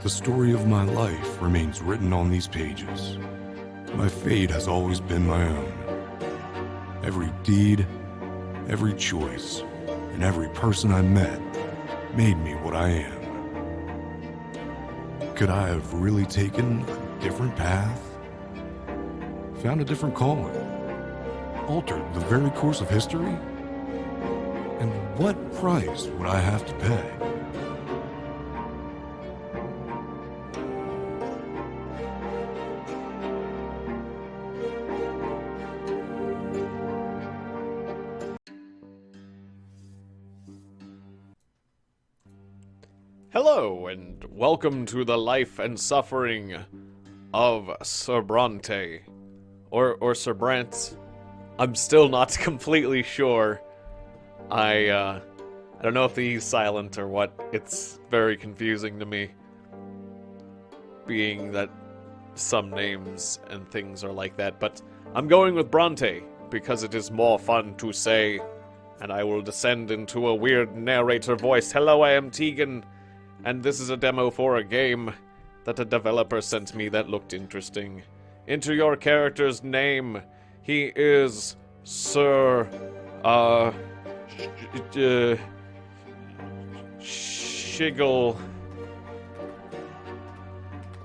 The story of my life remains written on these pages. My fate has always been my own. Every deed, every choice, and every person I met made me what I am. Could I have really taken a different path? Found a different calling? Altered the very course of history? And what price would I have to pay? Hello, and welcome to the life and suffering of Sir Brante. Or Sir Brant. I'm still not completely sure. I don't know if he's silent or what. It's very confusing to me. Being that some names and things are like that. But I'm going with Brante, because it is more fun to say. And I will descend into a weird narrator voice. Hello, I am Tiegon. And this is a demo for a game that a developer sent me that looked interesting. Enter your character's name. He is Sir, Shiggle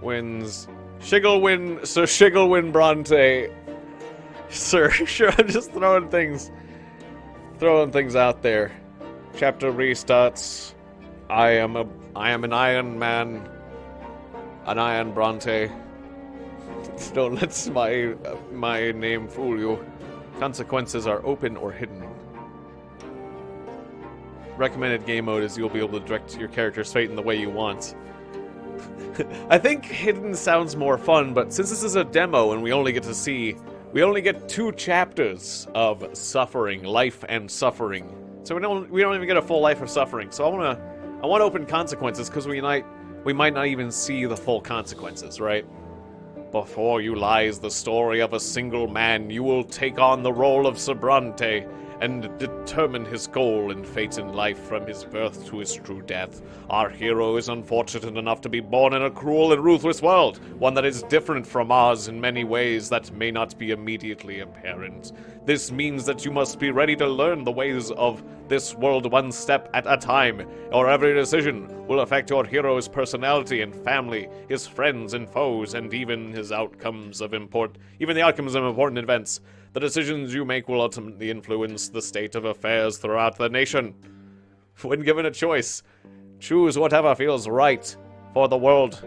wins. Sir Shigglewin Brante. Sir, sure, I'm just throwing things out there. Chapter restarts. I am an Iron Man. An Iron Brante. Don't let my name fool you. Consequences are open or hidden. Recommended game mode is you'll be able to direct your character's fate in the way you want. I think hidden sounds more fun, but since this is a demo and we only get 2 chapters of suffering, life and suffering. So we don't even get a full life of suffering. So I want to open consequences because we might not even see the full consequences, right? Before you lies the story of a single man. You will take on the role of Sir Brante and determine his goal and fate in life from his birth to his true death. Our hero is unfortunate enough to be born in a cruel and ruthless world, one that is different from ours in many ways that may not be immediately apparent. This means that you must be ready to learn the ways of this world one step at a time, or every decision will affect your hero's personality and family, his friends and foes, and even the outcomes of important events. The decisions you make will ultimately influence the state of affairs throughout the nation. When given a choice, choose whatever feels right for the world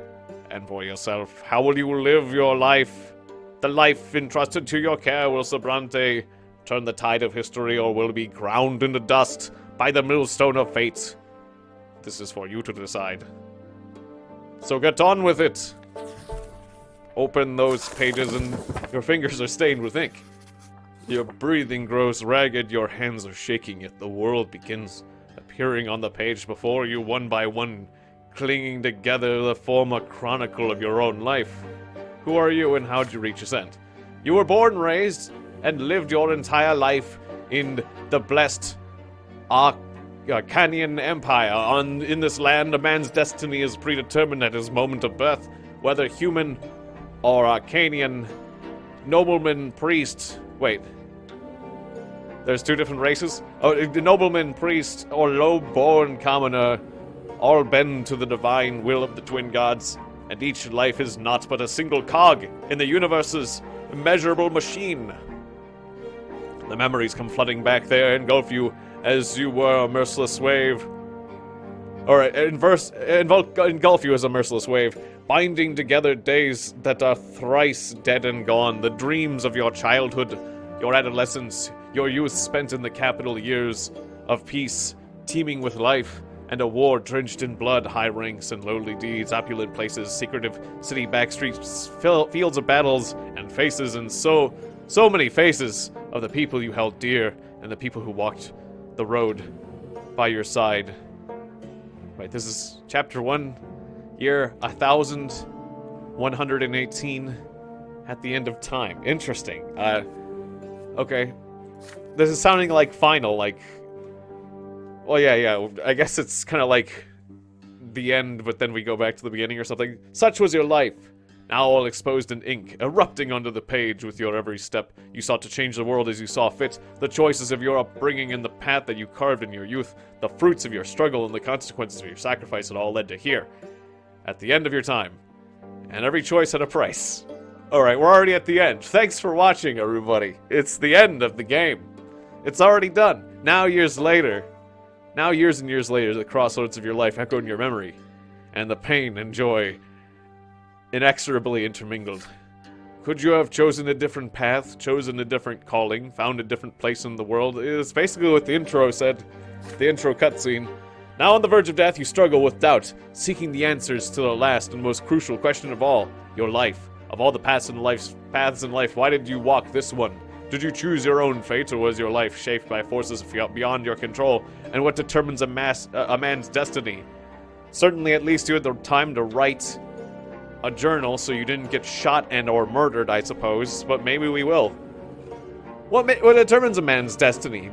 and for yourself. How will you live your life? The life entrusted to your care, will Sir Brante turn the tide of history, or will be ground into dust by the millstone of fate? This is for you to decide. So get on with it. Open those pages and your fingers are stained with ink. Your breathing grows ragged, your hands are shaking, yet the world begins appearing on the page before you one by one, clinging together to form a chronicle of your own life. Who are you and how'd you reach ascent? You were born, raised, and lived your entire life in the blessed Arcanian Empire. In this land, a man's destiny is predetermined at his moment of birth, whether human or Arcanian, nobleman, priest. Wait. There's 2 different races? Oh, the nobleman, priest, or low-born commoner all bend to the divine will of the twin gods, and each life is not but a single cog in the universe's immeasurable machine. The memories come flooding back there, engulf you as you were a merciless wave. Or engulf you as a merciless wave, binding together days that are thrice dead and gone, the dreams of your childhood, your adolescence, your youth spent in the capital years of peace, teeming with life, and a war drenched in blood, high ranks and lowly deeds, opulent places, secretive city backstreets, fields of battles, and faces, and so many faces of the people you held dear, and the people who walked the road by your side. Right, this is chapter 1, year 1118, at the end of time. Interesting. Okay. This is sounding like final, like... Well, yeah, I guess it's kind of like the end, but then we go back to the beginning or something. Such was your life. Now all exposed in ink, erupting onto the page with your every step. You sought to change the world as you saw fit. The choices of your upbringing and the path that you carved in your youth, the fruits of your struggle and the consequences of your sacrifice, it all led to here. At the end of your time. And every choice had a price. Alright, we're already at the end. Thanks for watching, everybody. It's the end of the game. It's already done. Now years and years later, the crossroads of your life echo in your memory. And the pain and joy inexorably intermingled. Could you have chosen a different path, chosen a different calling, found a different place in the world? It's basically what the intro said. The intro cutscene. Now on the verge of death, you struggle with doubt, seeking the answers to the last and most crucial question of all, your life. Of all the paths in life, why did you walk this one? Did you choose your own fate, or was your life shaped by forces beyond your control? And what determines a man's destiny? Certainly, at least you had the time to write a journal, so you didn't get shot and or murdered, I suppose. But maybe we will. What determines a man's destiny?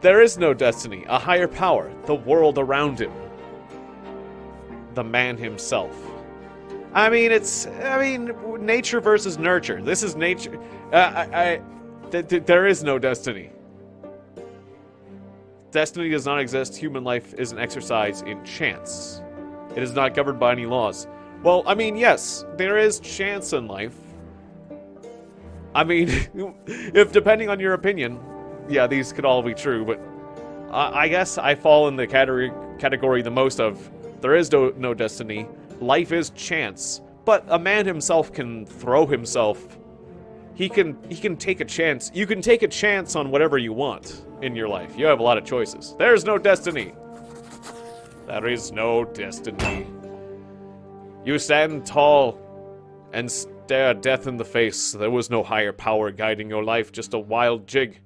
There is no destiny. A higher power. The world around him. The man himself. Nature versus nurture. This is nature. There is no destiny. Destiny does not exist. Human life is an exercise in chance. It is not governed by any laws. Well, yes, there is chance in life. If depending on your opinion, yeah, these could all be true, but I guess I fall in the category the most of there is no destiny. Life is chance, but a man himself can throw himself. He can take a chance. You can take a chance on whatever you want in your life. You have a lot of choices. There's no destiny. There is no destiny. You stand tall and stare death in the face. There was no higher power guiding your life, just a wild jig.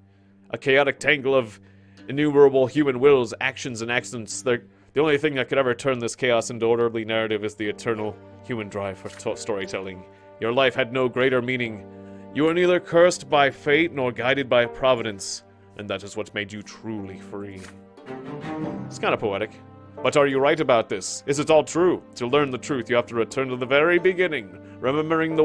A chaotic tangle of innumerable human wills, actions, and accidents. The only thing that could ever turn this chaos into orderly narrative is the eternal human drive for storytelling. Your life had no greater meaning. You were neither cursed by fate nor guided by providence, and that is what made you truly free. It's kind of poetic. But are you right about this? Is it all true? To learn the truth, you have to return to the very beginning, remembering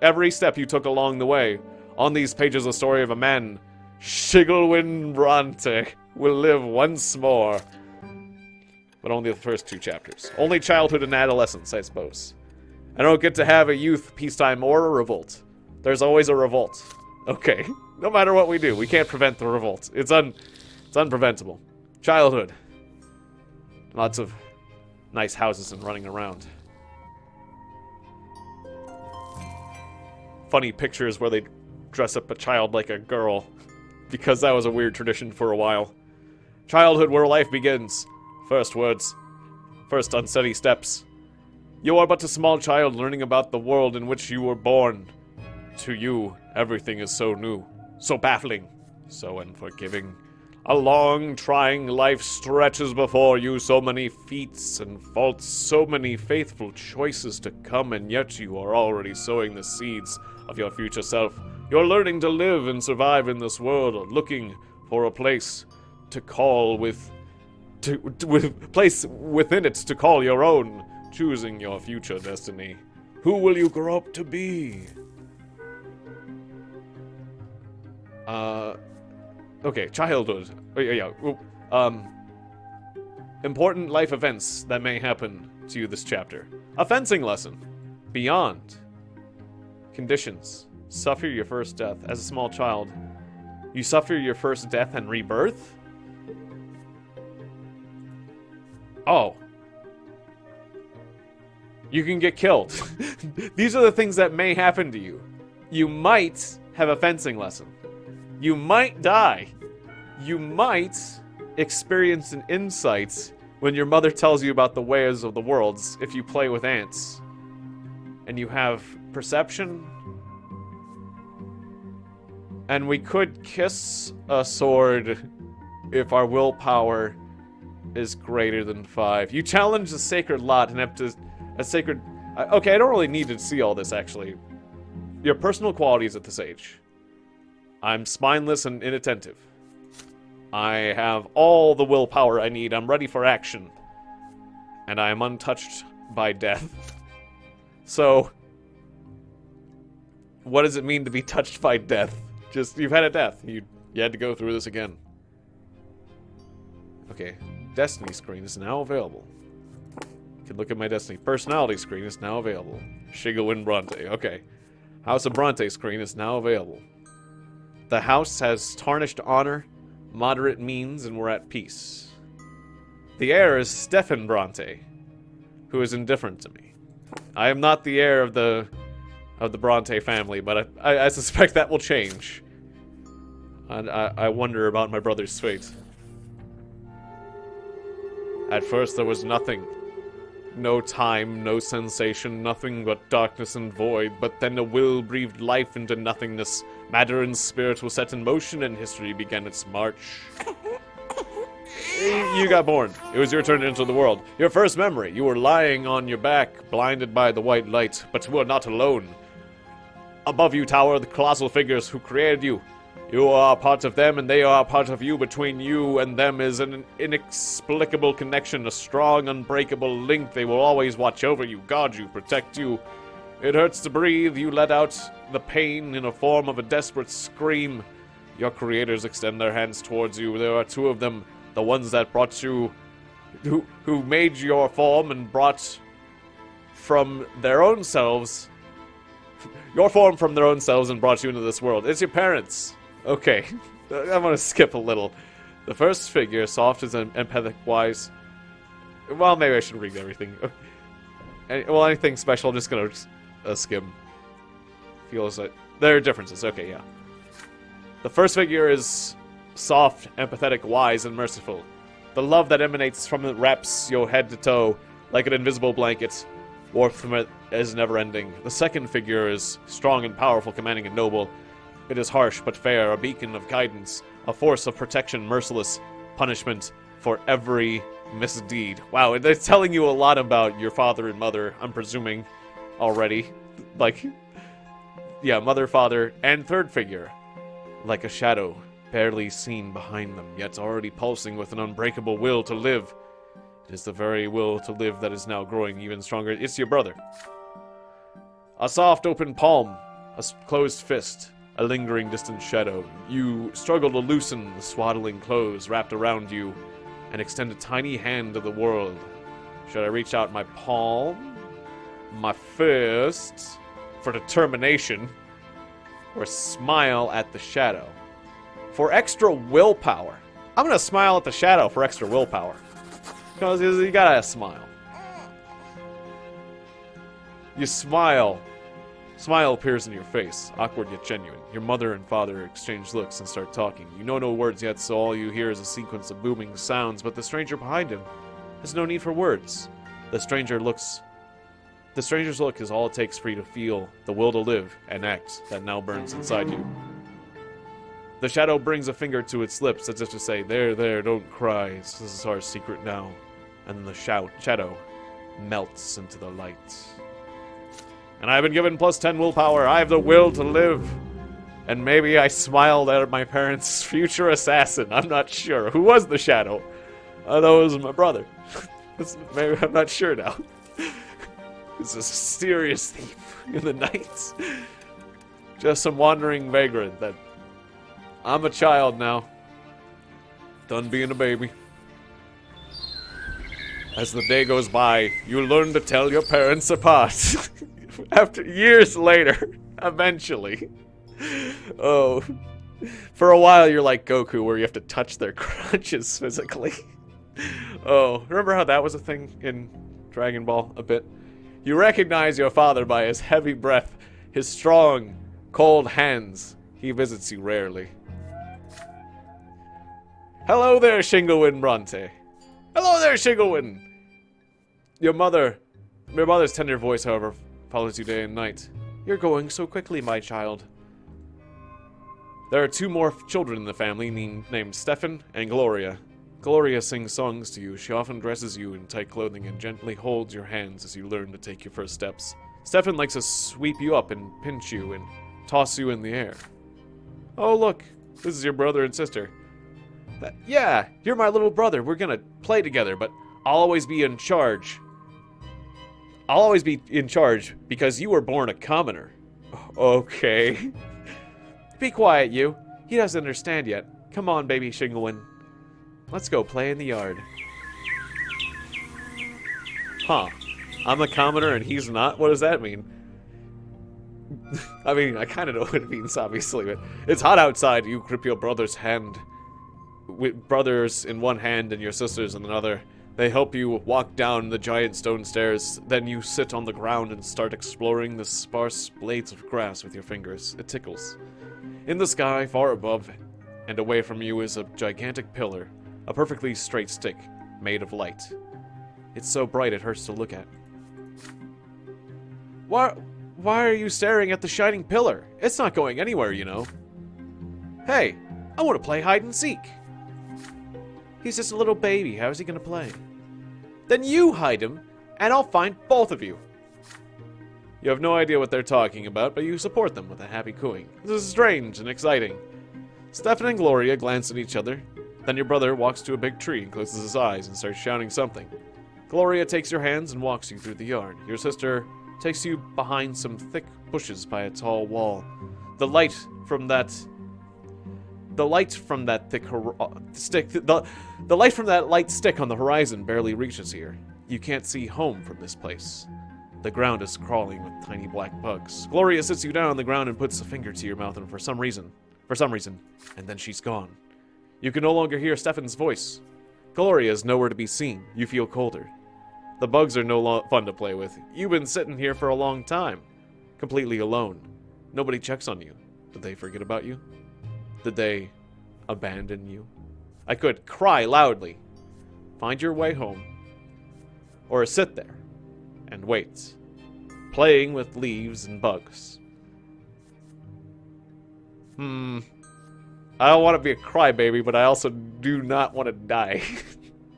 every step you took along the way. On these pages, the story of a man, Shigglewin Brante, will live once more. But only the first 2 chapters. Only childhood and adolescence, I suppose. I don't get to have a youth, peacetime, or a revolt. There's always a revolt. Okay. No matter what we do, we can't prevent the revolt. It's unpreventable. Childhood. Lots of nice houses and running around. Funny pictures where they dress up a child like a girl. Because that was a weird tradition for a while. Childhood, where life begins. First words. First unsteady steps. You are but a small child learning about the world in which you were born. To you, everything is so new, so baffling, so unforgiving. A long, trying life stretches before you, so many feats and faults, so many faithful choices to come, and yet you are already sowing the seeds of your future self. You're learning to live and survive in this world, looking for a place to call place within it to call your own, choosing your future destiny. Who will you grow up to be? Okay, childhood. Important life events that may happen to you this chapter. A fencing lesson. Beyond. Conditions. Suffer your first death. As a small child, you suffer your first death and rebirth? Oh. You can get killed. These are the things that may happen to you. You might have a fencing lesson. You might die. You might experience an insight when your mother tells you about the ways of the worlds if you play with ants. And you have perception. And we could kiss a sword if our willpower is greater than 5. You challenge the sacred lot and have to... Okay, I don't really need to see all this, actually. Your personal qualities at this age. I'm spineless and inattentive. I have all the willpower I need. I'm ready for action. and I am untouched by death. So, what does it mean to be touched by death? Just, you've had a death. You had to go through this again. Okay, Destiny screen is now available. You can look at my Destiny. Personality screen is now available. Tiegon Brante, okay. House of Brante screen is now available. The house has tarnished honor, moderate means, and we're at peace. The heir is Stefan Brante, who is indifferent to me. I am not the heir of the Brante family, but I suspect that will change. And I wonder about my brother's fate. At first there was nothing. No time, no sensation, nothing but darkness and void, but then a will breathed life into nothingness. Matter and spirit were set in motion, and history began its march. You got born. It was your turn to enter the world. Your first memory. You were lying on your back, blinded by the white light, but you were not alone. Above you tower the colossal figures who created you. You are part of them, and they are part of you. Between you and them is an inexplicable connection, a strong, unbreakable link. They will always watch over you, guard you, protect you. It hurts to breathe. You let out the pain in a form of a desperate scream. Your creators extend their hands towards you. There are two of them, the ones that brought you, who made your form and brought from their own selves, your form from their own selves and brought you into this world. It's your parents. Okay, I'm gonna skip a little. The first figure, soft as empathic wise. Well, maybe I should read everything. Well, anything special, I'm just gonna skim. Feels like there are differences. Okay, yeah. The first figure is soft, empathetic, wise, and merciful. The love that emanates from it wraps your head to toe like an invisible blanket. Warmth from it is never-ending. The second figure is strong and powerful, commanding and noble. It is harsh but fair, a beacon of guidance, a force of protection, merciless punishment for every misdeed. Wow, it's telling you a lot about your father and mother, I'm presuming, already. Like, yeah, mother, father, and third figure. Like a shadow, barely seen behind them, yet already pulsing with an unbreakable will to live. It is the very will to live that is now growing even stronger. It's your brother. A soft open palm, a closed fist, a lingering distant shadow. You struggle to loosen the swaddling clothes wrapped around you and extend a tiny hand to the world. Should I reach out my palm, my fist, for determination, or smile at the shadow? For extra willpower. I'm gonna smile at the shadow for extra willpower. Because you gotta smile. You smile. Smile appears in your face, awkward yet genuine. Your mother and father exchange looks and start talking. You know no words yet, so all you hear is a sequence of booming sounds, but the stranger behind him has no need for words. The stranger's look is all it takes for you to feel the will to live and act that now burns inside you. The shadow brings a finger to its lips as if to say, there, don't cry, this is our secret now. And then the shadow melts into the light. And I've been given plus 10 willpower. I have the will to live. And maybe I smiled at my parents' future assassin. I'm not sure. Who was the shadow? I thought it was my brother. Maybe I'm not sure now. It's a mysterious thief in the night. Just some wandering vagrant that I'm a child now. Done being a baby. As the day goes by, you learn to tell your parents apart. After years later, eventually. Oh. For a while, you're like Goku, where you have to touch their crunches physically. Oh, remember how that was a thing in Dragon Ball a bit? You recognize your father by his heavy breath, his strong, cold hands. He visits you rarely. Hello there, Tiegon Brante. Hello there, Tiegon. Your mother's tender voice, however, follows you day and night. You're going so quickly, my child. There are two more children in the family named Stefan and Gloria. Gloria sings songs to you. She often dresses you in tight clothing and gently holds your hands as you learn to take your first steps. Stefan likes to sweep you up and pinch you and toss you in the air. Oh, look, this is your brother and sister. Yeah, you're my little brother. We're gonna play together, but I'll always be in charge. I'll always be in charge because you were born a commoner. Okay. Be quiet, you. He doesn't understand yet. Come on, baby Shingwin. Let's go play in the yard. Huh. I'm a commoner and he's not? What does that mean? I mean, I kind of know what it means, obviously, but it's hot outside. You grip your brother's hand. With brothers in one hand and your sisters in another. They help you walk down the giant stone stairs. Then you sit on the ground and start exploring the sparse blades of grass with your fingers. It tickles. In the sky, far above and away from you, is a gigantic pillar. A perfectly straight stick, made of light. It's so bright it hurts to look at. Why are you staring at the shining pillar? It's not going anywhere, you know. Hey, I want to play hide and seek. He's just a little baby. How is he going to play? Then you hide him, and I'll find both of you. You have no idea what they're talking about, but you support them with a happy cooing. This is strange and exciting. Stefan and Gloria glance at each other. Then your brother walks to a big tree and closes his eyes and starts shouting something. Gloria takes your hands and walks you through the yard. Your sister takes you behind some thick bushes by a tall wall. The light from that light stick on the horizon barely reaches here. You can't see home from this place. The ground is crawling with tiny black bugs. Gloria sits you down on the ground and puts a finger to your mouth, and for some reason, and then she's gone. You can no longer hear Stefan's voice. Gloria is nowhere to be seen. You feel colder. The bugs are no fun to play with. You've been sitting here for a long time, completely alone. Nobody checks on you. Did they forget about you? Did they abandon you? I could cry loudly. Find your way home. Or sit there and wait, playing with leaves and bugs. I don't want to be a crybaby, but I also do not want to die.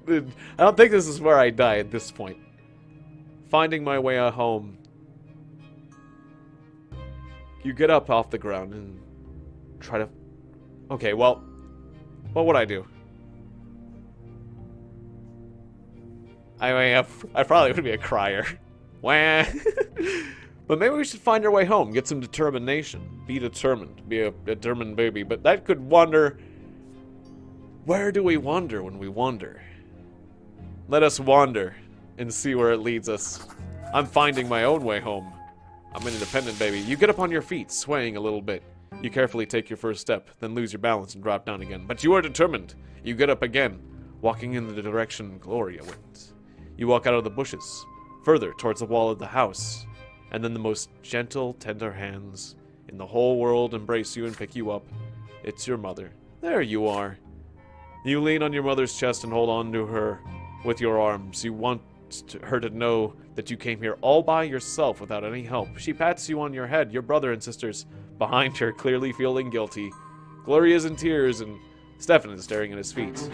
I don't think this is where I die at this point. Finding my way home. You get up off the ground and try to... Okay, well, what would I do? I mean, I probably would be a crier. Wah. But maybe we should find our way home, get some determination. Be determined, be a determined baby. But that could wander... Where do we wander when we wander? Let us wander and see where it leads us. I'm finding my own way home. I'm an independent baby. You get up on your feet, swaying a little bit. You carefully take your first step, then lose your balance and drop down again. But you are determined. You get up again, walking in the direction Gloria went. You walk out of the bushes, further towards the wall of the house, and then the most gentle, tender hands in the whole world embrace you and pick you up. It's your mother. There you are. You lean on your mother's chest and hold on to her with your arms. You want her to know that you came here all by yourself without any help. She pats you on your head, your brother and sisters behind her, clearly feeling guilty. Gloria's in tears and Stefan is staring at his feet.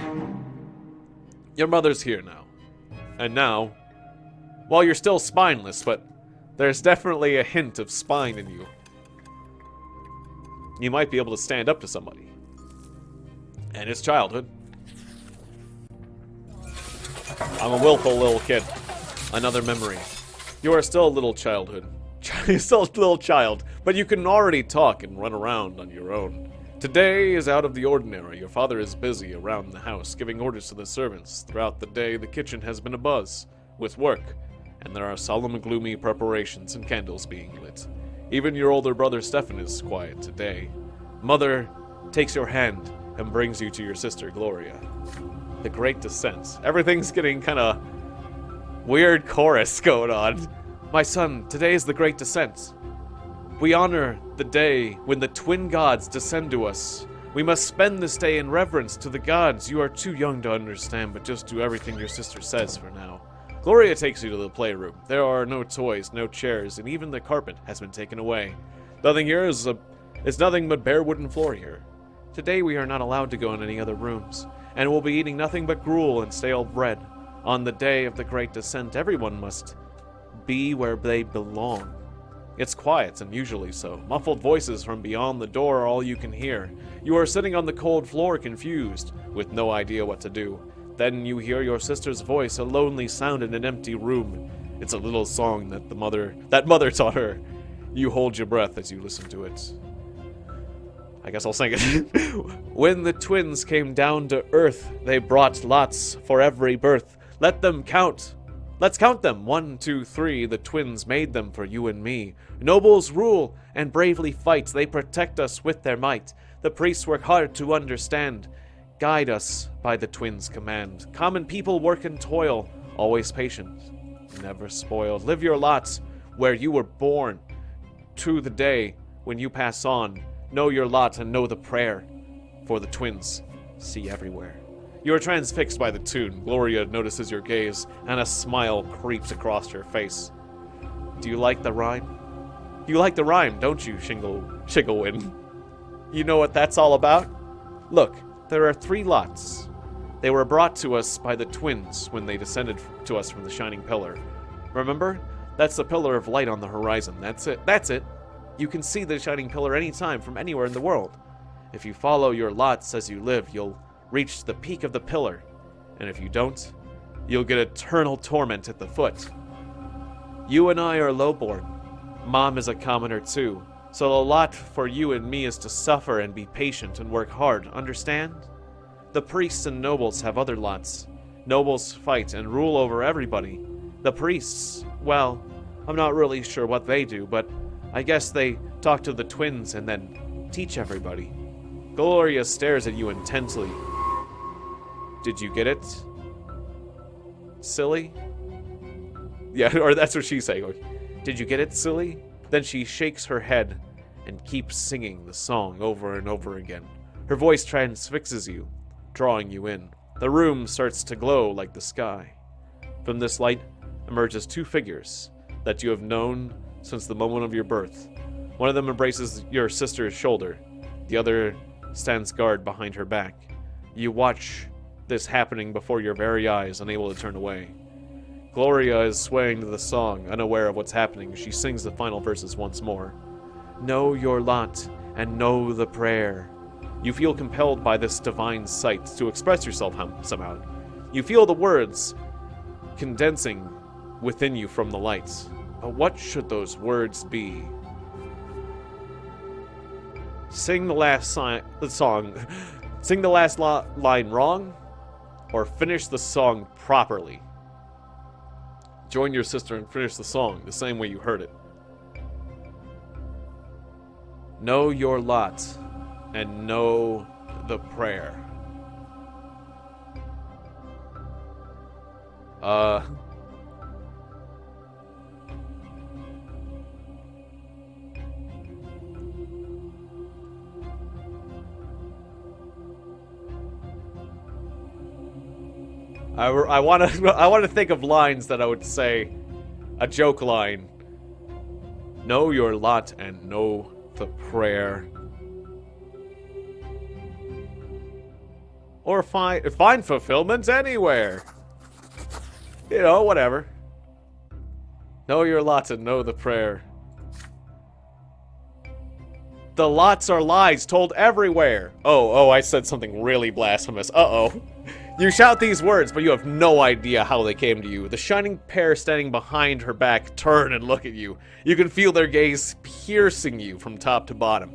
Your mother's here now. And now, well, you're still spineless, but there's definitely a hint of spine in you. You might be able to stand up to somebody. And it's childhood. I'm a willful little kid. Another memory. You are still a little childhood. You're still a little child, but you can already talk and run around on your own. Today is out of the ordinary. Your father is busy around the house, giving orders to the servants. Throughout the day, the kitchen has been abuzz with work, and there are solemn, gloomy preparations and candles being lit. Even your older brother Stefan is quiet today. Mother takes your hand and brings you to your sister Gloria. The Great Descent. Everything's getting kind of weird chorus going on. My son, today is the Great Descent. We honor the day when the twin gods descend to us. We must spend this day in reverence to the gods. You are too young to understand, but just do everything your sister says for now. Gloria takes you to the playroom. There are no toys, no chairs, and even the carpet has been taken away. Nothing here is nothing but bare wooden floor here. Today we are not allowed to go in any other rooms, and we'll be eating nothing but gruel and stale bread. On the day of the Great Descent, everyone must be where they belong. It's quiet, and usually so. Muffled voices from beyond the door are all you can hear. You are sitting on the cold floor, confused, with no idea what to do. Then you hear your sister's voice, a lonely sound in an empty room. It's a little song that mother taught her. You hold your breath as you listen to it. I guess I'll sing it. When the twins came down to earth, they brought lots for every birth. Let them count. Let's count them. 1, 2, 3. The twins made them for you and me. Nobles rule and bravely fight. They protect us with their might. The priests work hard to understand. Guide us by the twins' command. Common people work and toil, always patient, never spoiled. Live your lots where you were born. To the day when you pass on, know your lot and know the prayer. For the twins see everywhere. You are transfixed by the tune. Gloria notices your gaze, and a smile creeps across her face. Do you like the rhyme? You like the rhyme, don't you, Shigglewin? You know what that's all about? Look, there are 3 lots. They were brought to us by the twins when they descended to us from the shining pillar. Remember? That's the pillar of light on the horizon. That's it. That's it. You can see the shining pillar anytime from anywhere in the world. If you follow your lots as you live, you'll reach the peak of the pillar. And if you don't, you'll get eternal torment at the foot. You and I are lowborn. Mom is a commoner too. So the lot for you and me is to suffer and be patient and work hard, understand? The priests and nobles have other lots. Nobles fight and rule over everybody. The priests, well, I'm not really sure what they do, but I guess they talk to the twins and then teach everybody. Gloria stares at you intensely. Did you get it? Silly? Yeah, or that's what she's saying. Did you get it, silly? Then she shakes her head and keeps singing the song over and over again. Her voice transfixes you, drawing you in. The room starts to glow like the sky. From this light emerges 2 figures that you have known since the moment of your birth. One of them embraces your sister's shoulder. The other stands guard behind her back. You watch this happening before your very eyes, unable to turn away. Gloria is swaying to the song, unaware of what's happening. She sings the final verses once more. Know your lot and know the prayer. You feel compelled by this divine sight to express yourself somehow. You feel the words condensing within you from the lights. But what should those words be? Sing the last song. Sing the last line wrong, or finish the song properly. Join your sister and finish the song the same way you heard it. Know your lot and know the prayer. I want to think of lines that I would say, a joke line. Know your lot and know the prayer. Or find fulfillment anywhere. You know, whatever. Know your lot and know the prayer. The lots are lies told everywhere. Oh, I said something really blasphemous. Uh-oh. You shout these words, but you have no idea how they came to you. The shining pair standing behind her back turn and look at you. You can feel their gaze piercing you from top to bottom.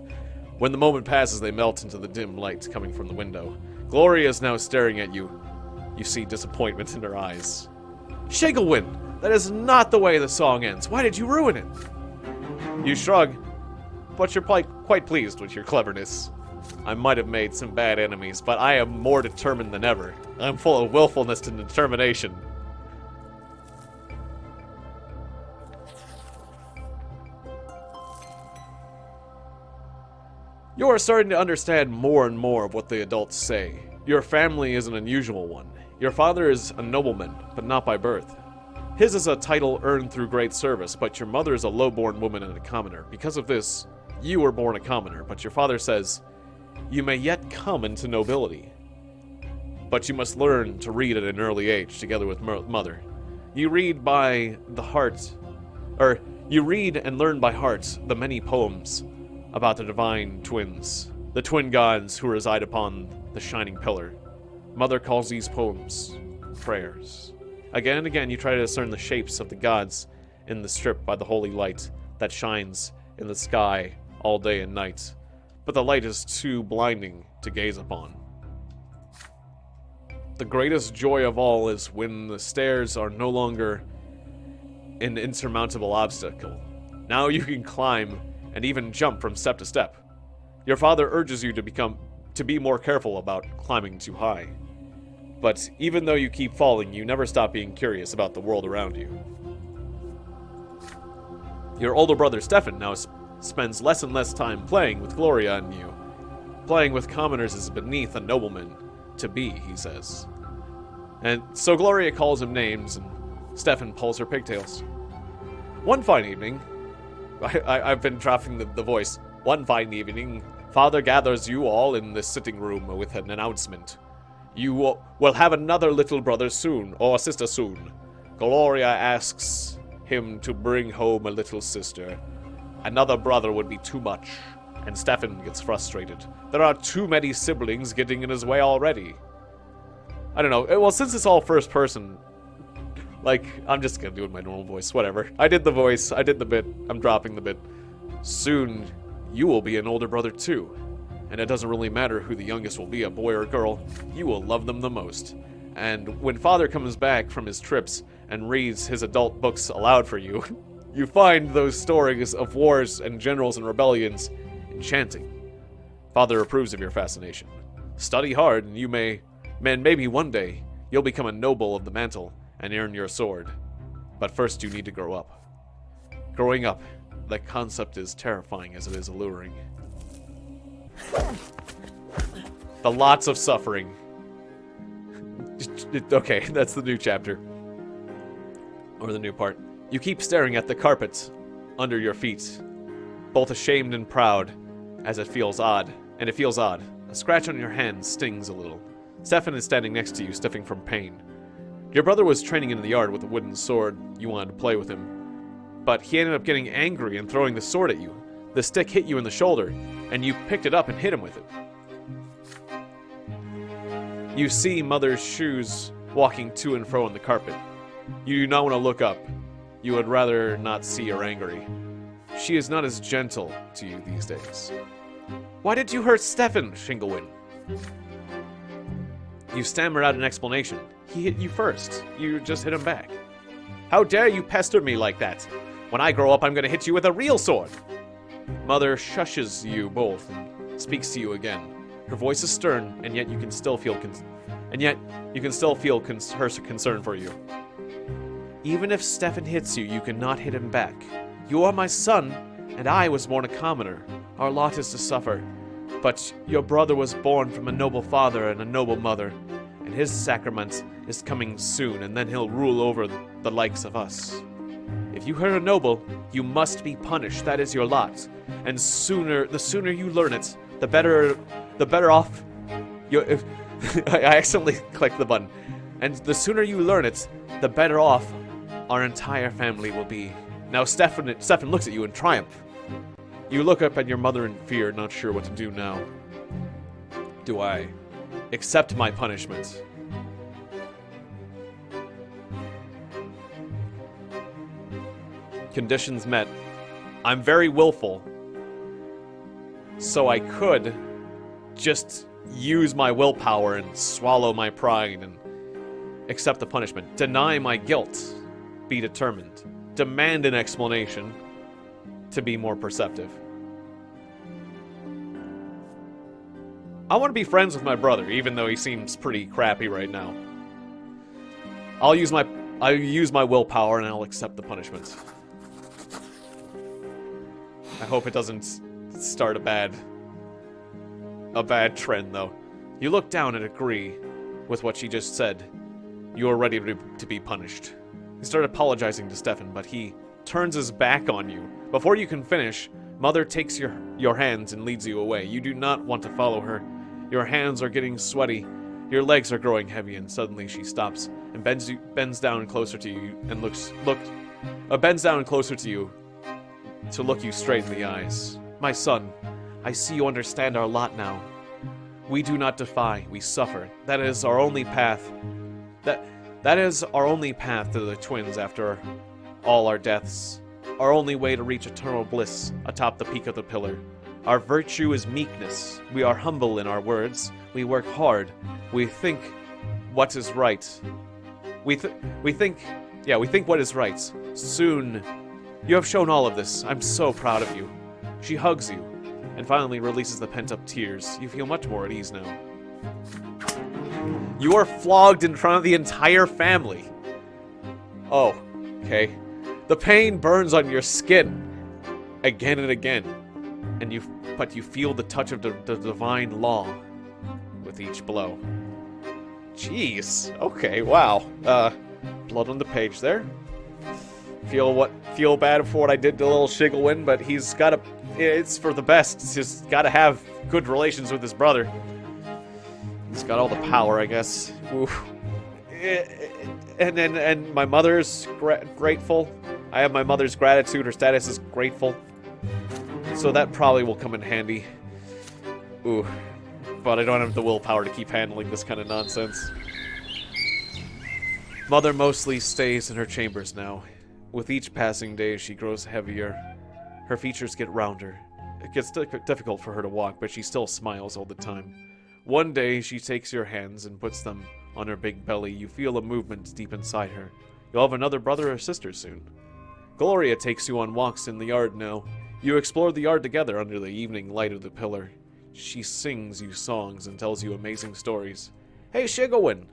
When the moment passes, they melt into the dim light coming from the window. Gloria is now staring at you. You see disappointment in her eyes. Shigglewin, that is not the way the song ends. Why did you ruin it? You shrug, but you're quite pleased with your cleverness. I might have made some bad enemies, but I am more determined than ever. I'm full of willfulness and determination. You are starting to understand more and more of what the adults say. Your family is an unusual one. Your father is a nobleman, but not by birth. His is a title earned through great service, but your mother is a low-born woman and a commoner. Because of this, you were born a commoner, but your father says, you may yet come into nobility. But you must learn to read at an early age, together with mother. You read by the heart, or you read and learn by heart the many poems about the divine twins, the twin gods who reside upon the shining pillar. Mother calls these poems prayers. Again and again you try to discern the shapes of the gods in the strip by the holy light that shines in the sky all day and night, but the light is too blinding to gaze upon. The greatest joy of all is when the stairs are no longer an insurmountable obstacle. Now you can climb and even jump from step to step. Your father urges you to be more careful about climbing too high. But even though you keep falling, you never stop being curious about the world around you. Your older brother Stefan now spends less and less time playing with Gloria and you. Playing with commoners is beneath a nobleman to be, he says. And so Gloria calls him names, and Stefan pulls her pigtails. One fine evening, I've been dropping the voice. One fine evening, Father gathers you all in the sitting room with an announcement. You will have another little brother soon, or sister soon. Gloria asks him to bring home a little sister. Another brother would be too much, and Stefan gets frustrated. There are too many siblings getting in his way already. I don't know. Well, since it's all first person, like, I'm just gonna do it in my normal voice. Whatever. I did the voice. I did the bit. I'm dropping the bit. Soon, you will be an older brother too. And it doesn't really matter who the youngest will be, a boy or a girl. You will love them the most. And when Father comes back from his trips and reads his adult books aloud for you, you find those stories of wars and generals and rebellions enchanting. Father approves of your fascination. Study hard, and maybe one day, you'll become a noble of the mantle and earn your sword. But first you need to grow up. Growing up, that concept is terrifying as it is alluring. The lots of suffering. Okay, that's the new chapter. Or the new part. You keep staring at the carpet under your feet, both ashamed and proud, as it feels odd. And it feels odd. A scratch on your hand stings a little. Stefan is standing next to you, stiffing from pain. Your brother was training in the yard with a wooden sword. You wanted to play with him. But he ended up getting angry and throwing the sword at you. The stick hit you in the shoulder, and you picked it up and hit him with it. You see Mother's shoes walking to and fro on the carpet. You do not want to look up. You would rather not see her angry. She is not as gentle to you these days. Why did you hurt Stefan, Shinglewind? You stammer out an explanation. He hit you first. You just hit him back. How dare you pester me like that? When I grow up, I'm going to hit you with a real sword. Mother shushes you both and speaks to you again. Her voice is stern, and yet you can still feel her concern for you. Even if Stefan hits you, you cannot hit him back. You are my son, and I was born a commoner. Our lot is to suffer. But your brother was born from a noble father and a noble mother, and his sacrament is coming soon, and then he'll rule over the likes of us. If you hurt a noble, you must be punished. That is your lot. And the sooner you learn it, the better off you. I accidentally clicked the button. And the sooner you learn it, the better off our entire family will be. Now Stefan looks at you in triumph. You look up at your mother in fear, not sure what to do now. Do I accept my punishment? Conditions met. I'm very willful, so I could just use my willpower and swallow my pride and accept the punishment. Deny my guilt. Be determined. Demand an explanation to be more perceptive. I want to be friends with my brother, even though he seems pretty crappy right now. I'll use my willpower and I'll accept the punishment. I hope it doesn't start a bad trend, though. You look down and agree with what she just said. You are ready to be punished. You start apologizing to Stefan, but he turns his back on you. Before you can finish, Mother takes your hands and leads you away. You do not want to follow her. Your hands are getting sweaty. Your legs are growing heavy, and suddenly she stops and bends down closer to you and bends down closer to you to look you straight in the eyes. My son, I see you understand our lot now. We do not defy, we suffer. That is our only path. That is our only path to the twins after all our deaths. Our only way to reach eternal bliss atop the peak of the pillar. Our virtue is meekness. We are humble in our words. We work hard. We think what is right. We think what is right. Soon, you have shown all of this. I'm so proud of you. She hugs you, and finally releases the pent-up tears. You feel much more at ease now. You are flogged in front of the entire family. Oh, okay. The pain burns on your skin again and again, but you feel the touch of the divine law with each blow. Jeez. Okay. Wow. Blood on the page there. Feel bad for what I did to little Shigglewin, but he's got to. It's for the best. He's just got to have good relations with his brother. He's got all the power, I guess. Oof. And my mother's grateful. I have my mother's gratitude. Her status is grateful. So that probably will come in handy. Ooh. But I don't have the willpower to keep handling this kind of nonsense. Mother mostly stays in her chambers now. With each passing day, she grows heavier. Her features get rounder. It gets difficult for her to walk, but she still smiles all the time. One day, she takes your hands and puts them on her big belly. You feel a movement deep inside her. You'll have another brother or sister soon. Gloria takes you on walks in the yard now. You explore the yard together under the evening light of the pillar. She sings you songs and tells you amazing stories. Hey, Shigglewin!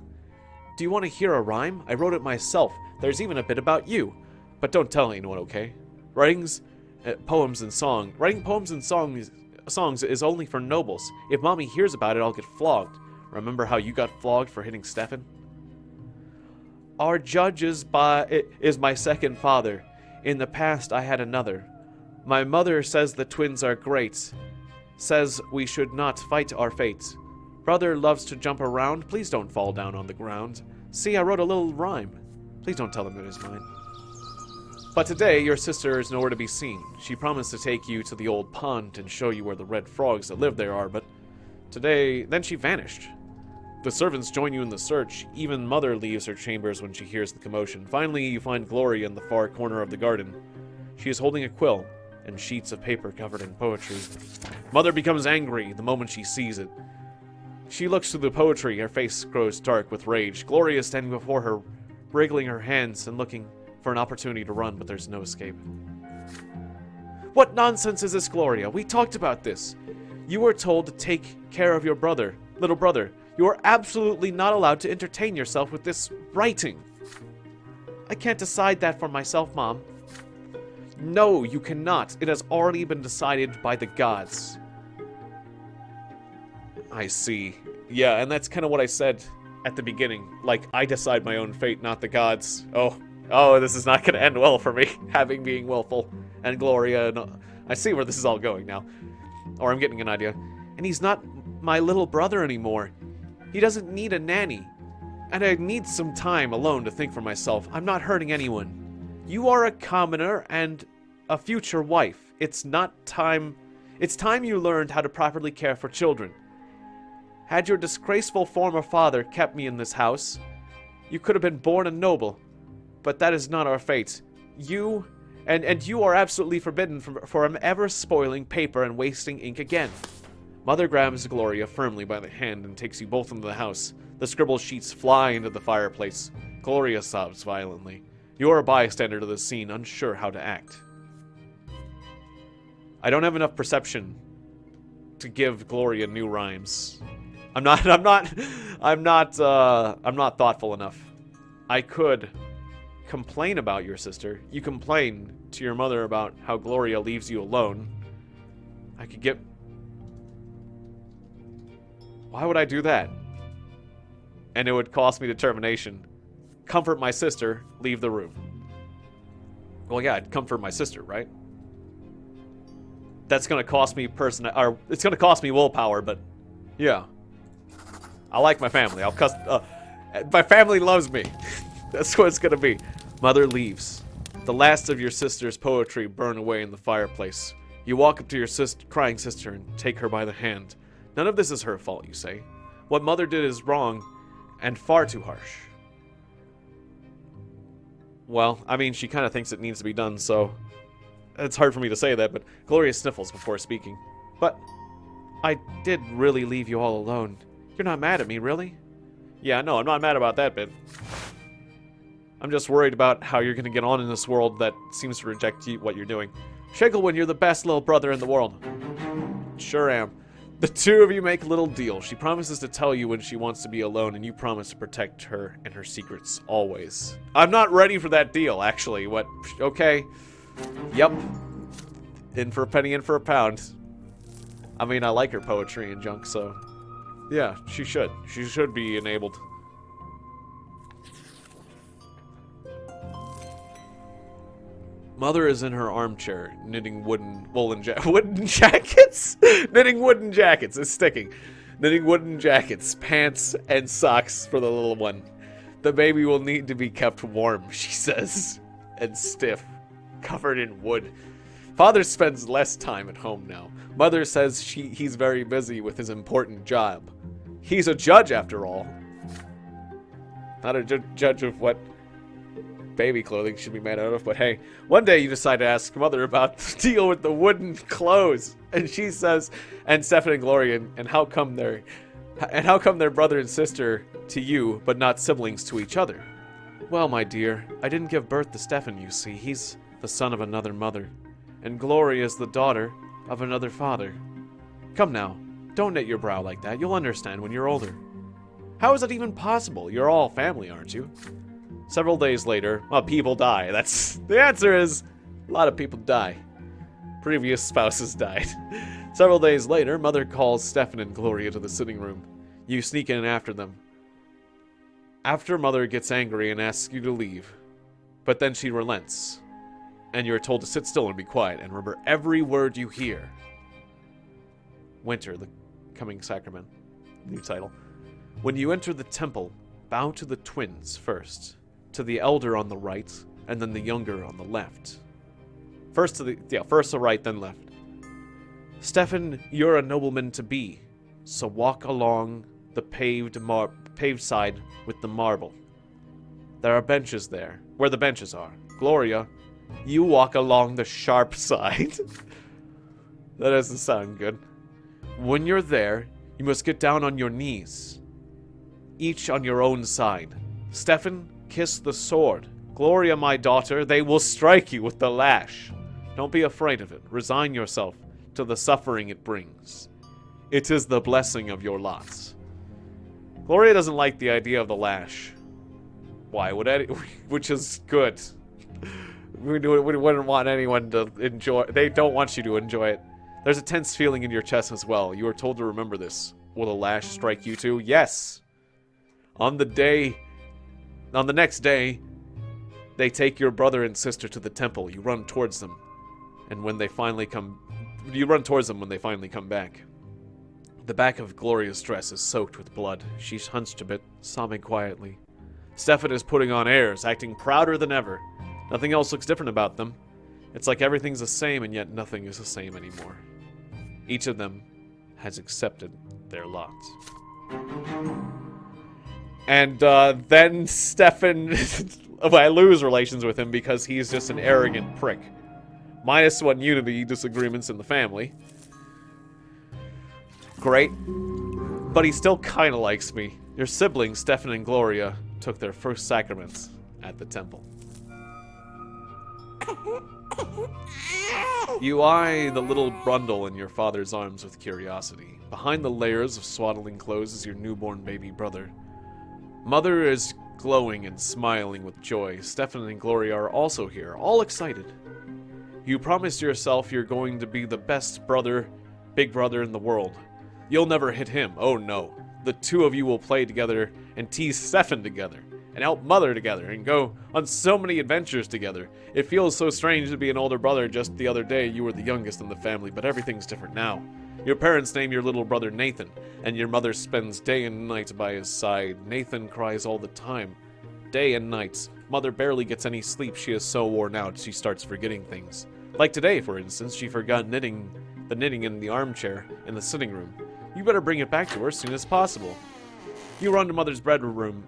Do you want to hear a rhyme? I wrote it myself. There's even a bit about you. But don't tell anyone, okay? Writing poems and songs is only for nobles. If Mommy hears about it, I'll get flogged. Remember how you got flogged for hitting Stefan? Our judge is my second father. In the past, I had another. My mother says the twins are great. Says we should not fight our fate. Brother loves to jump around. Please don't fall down on the ground. See, I wrote a little rhyme. Please don't tell him it is mine. But today, your sister is nowhere to be seen. She promised to take you to the old pond and show you where the red frogs that live there are, but then she vanished. The servants join you in the search. Even Mother leaves her chambers when she hears the commotion. Finally, you find Gloria in the far corner of the garden. She is holding a quill and sheets of paper covered in poetry. Mother becomes angry the moment she sees it. She looks through the poetry. Her face grows dark with rage. Gloria is standing before her, wriggling her hands and looking for an opportunity to run, but there's no escape. What nonsense is this, Gloria? We talked about this. You were told to take care of your little brother. You are absolutely not allowed to entertain yourself with this writing. I can't decide that for myself, Mom. No, you cannot. It has already been decided by the gods. I see. Yeah, and that's kind of what I said at the beginning. Like, I decide my own fate, not the gods. Oh, this is not going to end well for me, being willful. And Gloria, and I see where this is all going now. Or I'm getting an idea. And he's not my little brother anymore. He doesn't need a nanny. And I need some time alone to think for myself. I'm not hurting anyone. You are a commoner and a future wife. It's time you learned how to properly care for children. Had your disgraceful former father kept me in this house, you could have been born a noble. But that is not our fate. You are absolutely forbidden from ever spoiling paper and wasting ink again. Mother grabs Gloria firmly by the hand and takes you both into the house. The scribbled sheets fly into the fireplace. Gloria sobs violently. You are a bystander to the scene, unsure how to act. I don't have enough perception to give Gloria new rhymes. I'm not thoughtful enough. I could complain about your sister. You complain to your mother about how Gloria leaves you alone. I could get... Why would I do that? And it would cost me determination. Comfort my sister, leave the room. Well, yeah, I'd comfort my sister, right? That's gonna cost me it's gonna cost me willpower, but yeah. I like my family. My family loves me. That's what it's gonna be. Mother leaves. The last of your sister's poetry burn away in the fireplace. You walk up to your crying sister and take her by the hand. None of this is her fault, you say. What Mother did is wrong and far too harsh. Well, I mean, she kind of thinks it needs to be done, so it's hard for me to say that, but Gloria sniffles before speaking. But I did really leave you all alone. You're not mad at me, really? Yeah, no, I'm not mad about that bit. I'm just worried about how you're going to get on in this world that seems to reject what you're doing. Shanklewin, you're the best little brother in the world. Sure am. The two of you make a little deal. She promises to tell you when she wants to be alone, and you promise to protect her and her secrets, always. I'm not ready for that deal, actually. What? Okay. Yep. In for a penny, in for a pound. I mean, I like her poetry and junk, so... yeah, she should. She should be enabled. Mother is in her armchair, knitting wooden jackets? Knitting wooden jackets. It's sticking. Knitting wooden jackets, pants, and socks for the little one. The baby will need to be kept warm, she says, and stiff, covered in wood. Father spends less time at home now. Mother says he's very busy with his important job. He's a judge, after all. Not a judge of what baby clothing should be made out of, but hey, one day you decide to ask Mother about the deal with the wooden clothes, and she says, and Stefan and Gloria, and how come they're brother and sister to you, but not siblings to each other? Well, my dear, I didn't give birth to Stefan, you see. He's the son of another mother, and Gloria is the daughter of another father. Come now, don't knit your brow like that. You'll understand when you're older. How is it even possible? You're all family, aren't you? Several days later, well, people die. The answer is, a lot of people die. Previous spouses died. Several days later, Mother calls Stefan and Gloria to the sitting room. You sneak in after them. After Mother gets angry and asks you to leave, but then she relents, and you're told to sit still and be quiet, and remember every word you hear. Winter, the coming Sacrament. New title. When you enter the temple, bow to the twins first. To the elder on the right, and then the younger on the left. First the right, then left. Stefan, you're a nobleman to be, so walk along the paved side with the marble. There are benches there, where the benches are. Gloria, you walk along the sharp side. That doesn't sound good. When you're there, you must get down on your knees, each on your own side. Stefan, kiss the sword. Gloria, my daughter, they will strike you with the lash. Don't be afraid of it. Resign yourself to the suffering it brings. It is the blessing of your lots. Gloria doesn't like the idea of the lash. Why would which is good. We wouldn't want anyone to enjoy. They don't want you to enjoy it. There's a tense feeling in your chest as well. You are told to remember this. Will the lash strike you too? Yes. On the next day, they take your brother and sister to the temple. You run towards them. And when they finally come... You run towards them when they finally come back. The back of Gloria's dress is soaked with blood. She's hunched a bit, sobbing quietly. Stefan is putting on airs, acting prouder than ever. Nothing else looks different about them. It's like everything's the same, and yet nothing is the same anymore. Each of them has accepted their lot. And then Stefan... I lose relations with him because he's just an arrogant prick. -1 unity disagreements in the family. Great. But he still kind of likes me. Your siblings, Stefan and Gloria, took their first sacraments at the temple. You eye the little bundle in your father's arms with curiosity. Behind the layers of swaddling clothes is your newborn baby brother. Mother is glowing and smiling with joy. Stefan and Gloria are also here, all excited. You promised yourself you're going to be the best brother, big brother in the world. You'll never hit him, oh no. The two of you will play together and tease Stefan together, and help Mother together, and go on so many adventures together. It feels so strange to be an older brother. Just the other day you were the youngest in the family, but everything's different now. Your parents name your little brother Nathan, and your mother spends day and night by his side. Nathan cries all the time, day and night. Mother barely gets any sleep. She is so worn out she starts forgetting things. Like today, for instance, she forgot the knitting in the armchair in the sitting room. You better bring it back to her as soon as possible. You run to Mother's bedroom.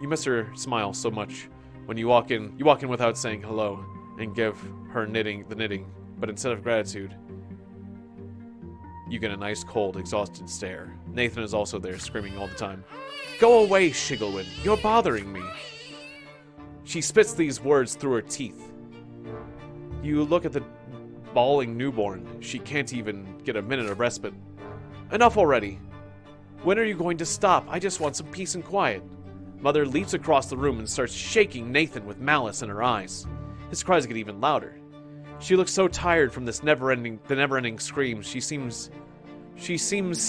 You miss her smile so much. When you walk in without saying hello and give her the knitting. But instead of gratitude, you get a nice, cold, exhausted stare. Nathan is also there, screaming all the time. Go away, Shigelwin. You're bothering me. She spits these words through her teeth. You look at the bawling newborn. She can't even get a minute of respite. Enough already. When are you going to stop? I just want some peace and quiet. Mother leaps across the room and starts shaking Nathan with malice in her eyes. His cries get even louder. She looks so tired from this never-ending screams. She seems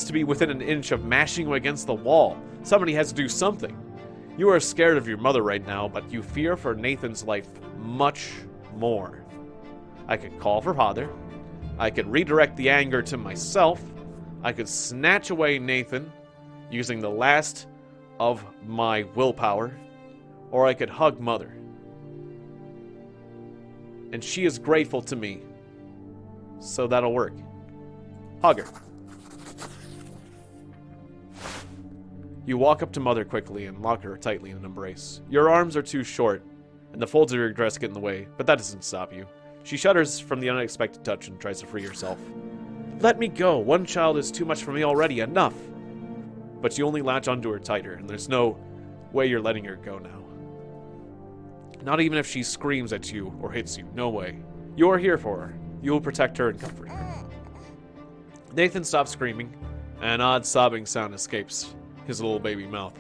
to be within an inch of mashing you against the wall. Somebody has to do something. You are scared of your mother right now, but you fear for Nathan's life much more. I could call for father. I could redirect the anger to myself. I could snatch away Nathan using the last of my willpower, or I could hug mother. And she is grateful to me, so that'll work. Hug her. You walk up to mother quickly and lock her tightly in an embrace. Your arms are too short, and the folds of your dress get in the way, but that doesn't stop you. She shudders from the unexpected touch and tries to free herself. Let me go. One child is too much for me already. Enough. But you only latch onto her tighter, and there's no way you're letting her go now. Not even if she screams at you or hits you. No way. You are here for her. You will protect her and comfort her. Nathan stops screaming, and an odd sobbing sound escapes his little baby mouth,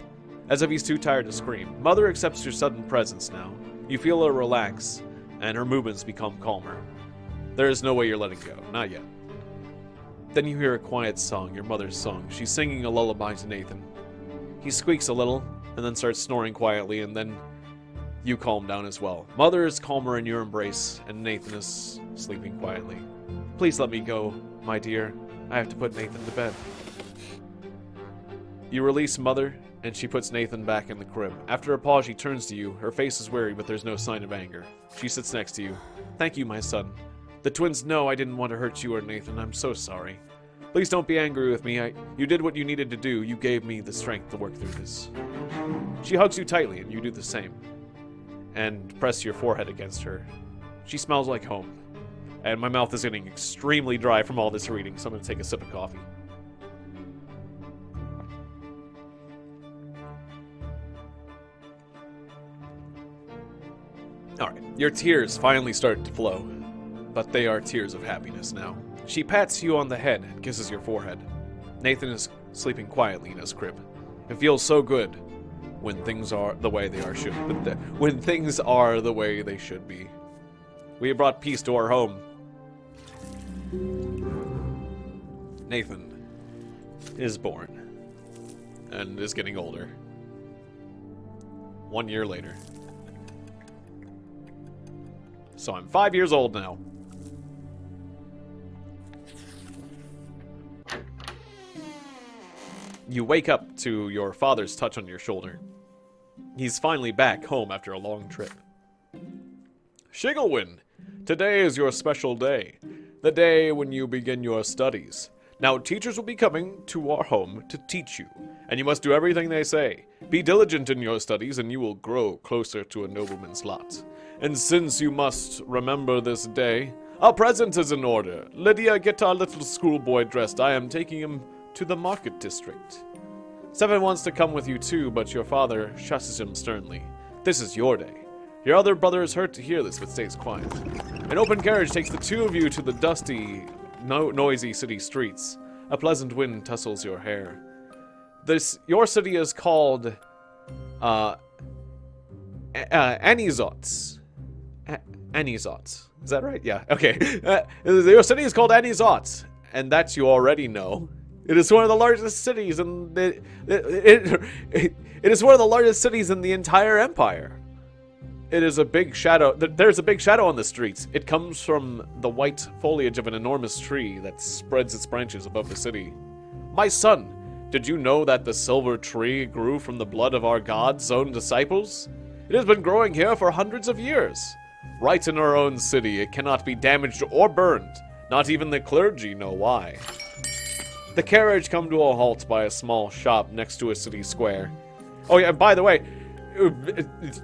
as if he's too tired to scream. Mother accepts your sudden presence now. You feel her relax, and her movements become calmer. There is no way you're letting go. Not yet. Then you hear a quiet song, your mother's song. She's singing a lullaby to Nathan. He squeaks a little, and then starts snoring quietly, and then you calm down as well. Mother is calmer in your embrace, and Nathan is sleeping quietly. Please let me go, my dear. I have to put Nathan to bed. You release Mother, and she puts Nathan back in the crib. After a pause, she turns to you. Her face is weary, but there's no sign of anger. She sits next to you. Thank you, my son. The twins know I didn't want to hurt you or Nathan. I'm so sorry. Please don't be angry with me. You did what you needed to do. You gave me the strength to work through this. She hugs you tightly, and you do the same. And press your forehead against her. She smells like home. And my mouth is getting extremely dry from all this reading, so I'm going to take a sip of coffee. Alright, your tears finally start to flow, but they are tears of happiness now. She pats you on the head and kisses your forehead. Nathan is sleeping quietly in his crib. It feels so good when things are the way they should be. We have brought peace to our home. Nathan is born and is getting older. 1 year later. So I'm 5 years old now. You wake up to your father's touch on your shoulder. He's finally back home after a long trip. Shigelwin, today is your special day. The day when you begin your studies. Now, teachers will be coming to our home to teach you, and you must do everything they say. Be diligent in your studies, and you will grow closer to a nobleman's lot. And since you must remember this day, a present is in order. Lydia, get our little schoolboy dressed. I am taking him to the market district. Seven wants to come with you too, but your father shushes him sternly. This is your day. Your other brother is hurt to hear this, but stays quiet. An open carriage takes the two of you to the dusty, noisy city streets. A pleasant wind tussles your hair. Your city is called, Anizots. Anizots. Is that right? Yeah, okay. Your city is called Anizots, and that you already know. It is one of the largest cities in it is one of the largest cities in the entire empire. It is a big shadow. There's a big shadow on the streets. It comes from the white foliage of an enormous tree that spreads its branches above the city. My son, did you know that the silver tree grew from the blood of our God's own disciples? It has been growing here for hundreds of years. Right in our own city, it cannot be damaged or burned. Not even the clergy know why. The carriage come to a halt by a small shop next to a city square. Oh yeah, by the way,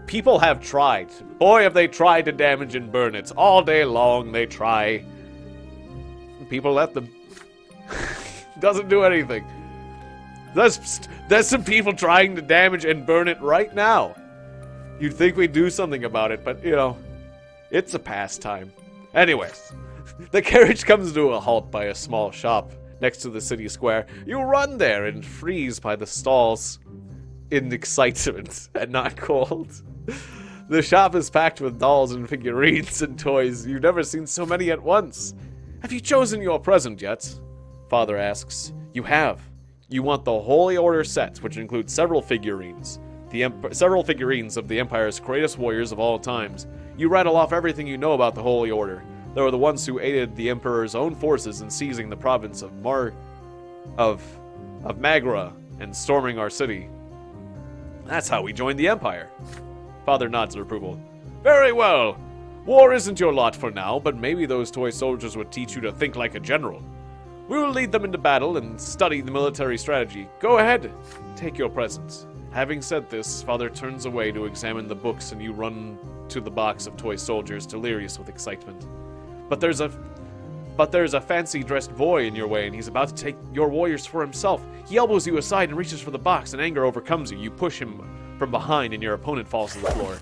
people have tried. Boy, have they tried to damage and burn it. All day long they try. People let them. Doesn't do anything. There's some people trying to damage and burn it right now. You'd think we'd do something about it, but, you know, it's a pastime. Anyways, the carriage comes to a halt by a small shop next to the city square. You run there and freeze by the stalls in excitement and not cold. The shop is packed with dolls and figurines and toys. You've never seen so many at once. Have you chosen your present yet? Father asks. You have. You want the Holy Order set, which includes several figurines. Several figurines of the Empire's greatest warriors of all times. You rattle off everything you know about the Holy Order. They were the ones who aided the Emperor's own forces in seizing the province of Magra and storming our city. That's how we joined the Empire. Father nods in approval. Very well. War isn't your lot for now, but maybe those toy soldiers would teach you to think like a general. We will lead them into battle and study the military strategy. Go ahead. Take your presents. Having said this, Father turns away to examine the books and you run to the box of toy soldiers, delirious with excitement. But there's a fancy-dressed boy in your way, and he's about to take your warriors for himself. He elbows you aside and reaches for the box, and anger overcomes you. You push him from behind, and your opponent falls to the floor.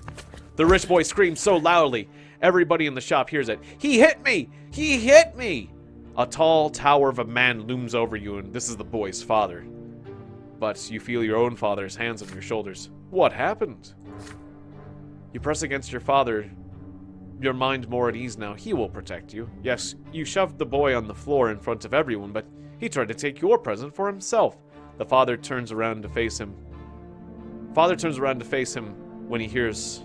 The rich boy screams so loudly, everybody in the shop hears it. He hit me! He hit me! A tall tower of a man looms over you, and this is the boy's father. But you feel your own father's hands on your shoulders. What happened? You press against your father, your mind more at ease now. He will protect you. Yes, you shoved the boy on the floor in front of everyone, but he tried to take your present for himself. The father turns around to face him. Father turns around to face him when he hears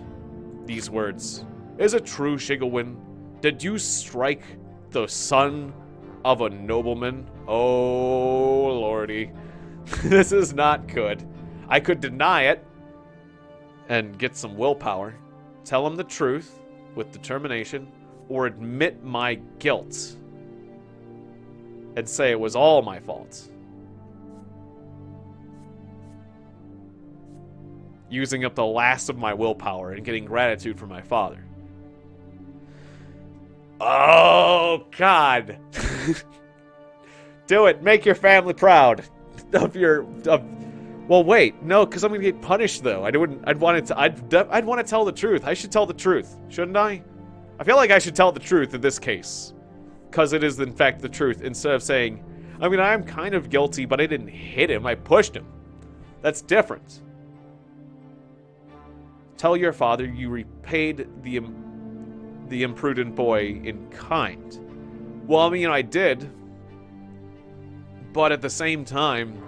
these words. Is it true, Shigawin? Did you strike the son of a nobleman? Oh, lordy. This is not good. I could deny it and get some willpower. Tell him the truth with determination, or admit my guilt and say it was all my fault. Using up the last of my willpower and getting gratitude from my father. Oh, God. Do it. Make your family proud. Well, wait. No, because I'm going to get punished, though. I'd want to tell the truth. I should tell the truth, shouldn't I? I feel like I should tell the truth in this case. Because it is, in fact, the truth. Instead of saying, I mean, I'm kind of guilty, but I didn't hit him. I pushed him. That's different. Tell your father you repaid the imprudent boy in kind. Well, I mean, I did. But at the same time,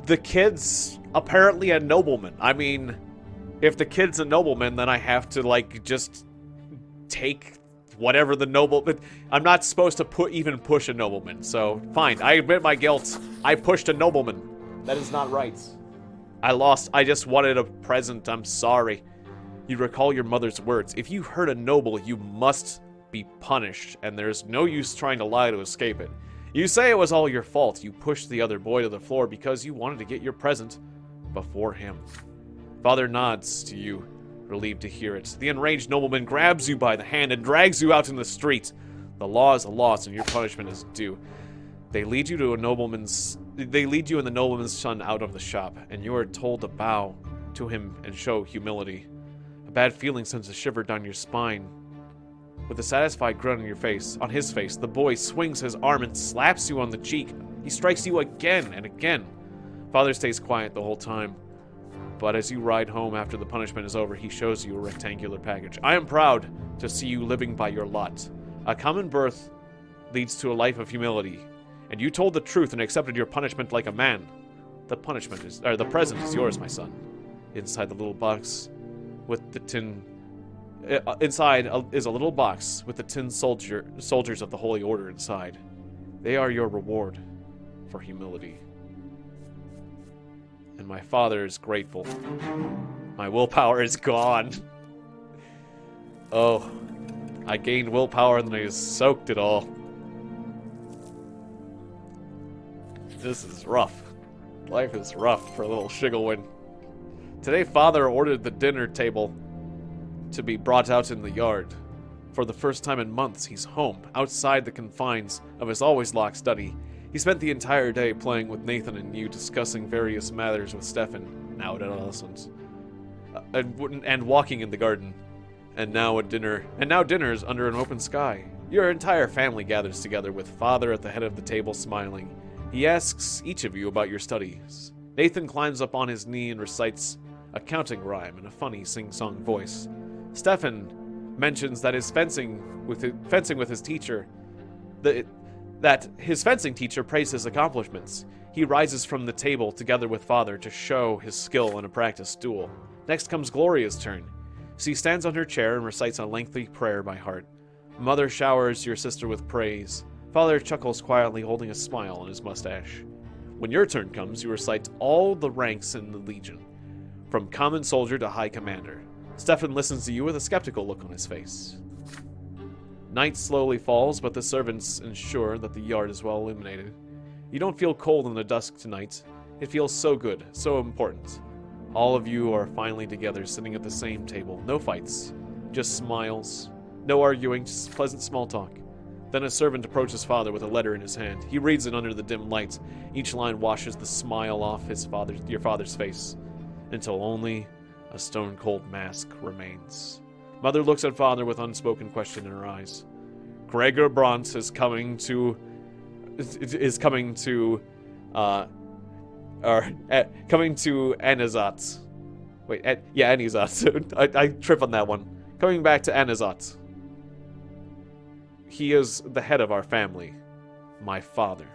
the kid's apparently a nobleman. I mean, if the kid's a nobleman, then I have to, like, just take whatever the noble... But I'm not supposed to even push a nobleman, so fine. I admit my guilt. I pushed a nobleman. That is not right. I lost. I just wanted a present. I'm sorry. You recall your mother's words. If you hurt a noble, you must be punished, and there's no use trying to lie to escape it. You say it was all your fault. You pushed the other boy to the floor because you wanted to get your present before him. Father nods to you, relieved to hear it. The enraged nobleman grabs you by the hand and drags you out in the street. The law is a loss, and your punishment is due. They lead you and the nobleman's son out of the shop, and you are told to bow to him and show humility. A bad feeling sends a shiver down your spine. With a satisfied grin on his face, the boy swings his arm and slaps you on the cheek. He strikes you again and again. Father stays quiet the whole time. But as you ride home after the punishment is over, he shows you a rectangular package. I am proud to see you living by your lot. A common birth leads to a life of humility. And you told the truth and accepted your punishment like a man. The present is yours, my son. Inside the little box with the tin... Inside is a little box with the tin soldiers of the Holy Order inside. They are your reward for humility. And my father is grateful. My willpower is gone. Oh, I gained willpower and then I just soaked it all. This is rough. Life is rough for little Shigglewin. Today, Father ordered the dinner table to be brought out in the yard. For the first time in months, he's home, outside the confines of his always-locked study. He spent the entire day playing with Nathan and you, discussing various matters with Stefan, now an adolescent, and walking in the garden. And now dinner's under an open sky. Your entire family gathers together, with Father at the head of the table smiling. He asks each of you about your studies. Nathan climbs up on his knee and recites a counting rhyme in a funny sing-song voice. Stefan mentions that his fencing with his teacher, that his fencing teacher praised his accomplishments. He rises from the table together with Father to show his skill in a practice duel. Next comes Gloria's turn. She stands on her chair and recites a lengthy prayer by heart. Mother showers your sister with praise. Father chuckles quietly, holding a smile on his mustache. When your turn comes, you recite all the ranks in the Legion, from common soldier to high commander. Stefan listens to you with a skeptical look on his face. Night slowly falls, but the servants ensure that the yard is well illuminated. You don't feel cold in the dusk tonight. It feels so good, so important. All of you are finally together, sitting at the same table. No fights, just smiles. No arguing, just pleasant small talk. Then a servant approaches Father with a letter in his hand. He reads it under the dim light. Each line washes the smile off your father's face, until only a stone-cold mask remains. Mother looks at Father with unspoken question in her eyes. Gregor Brante is coming to Anizat. Wait, Anizat. I trip on that one. Coming back to Anizat. He is the head of our family. My father.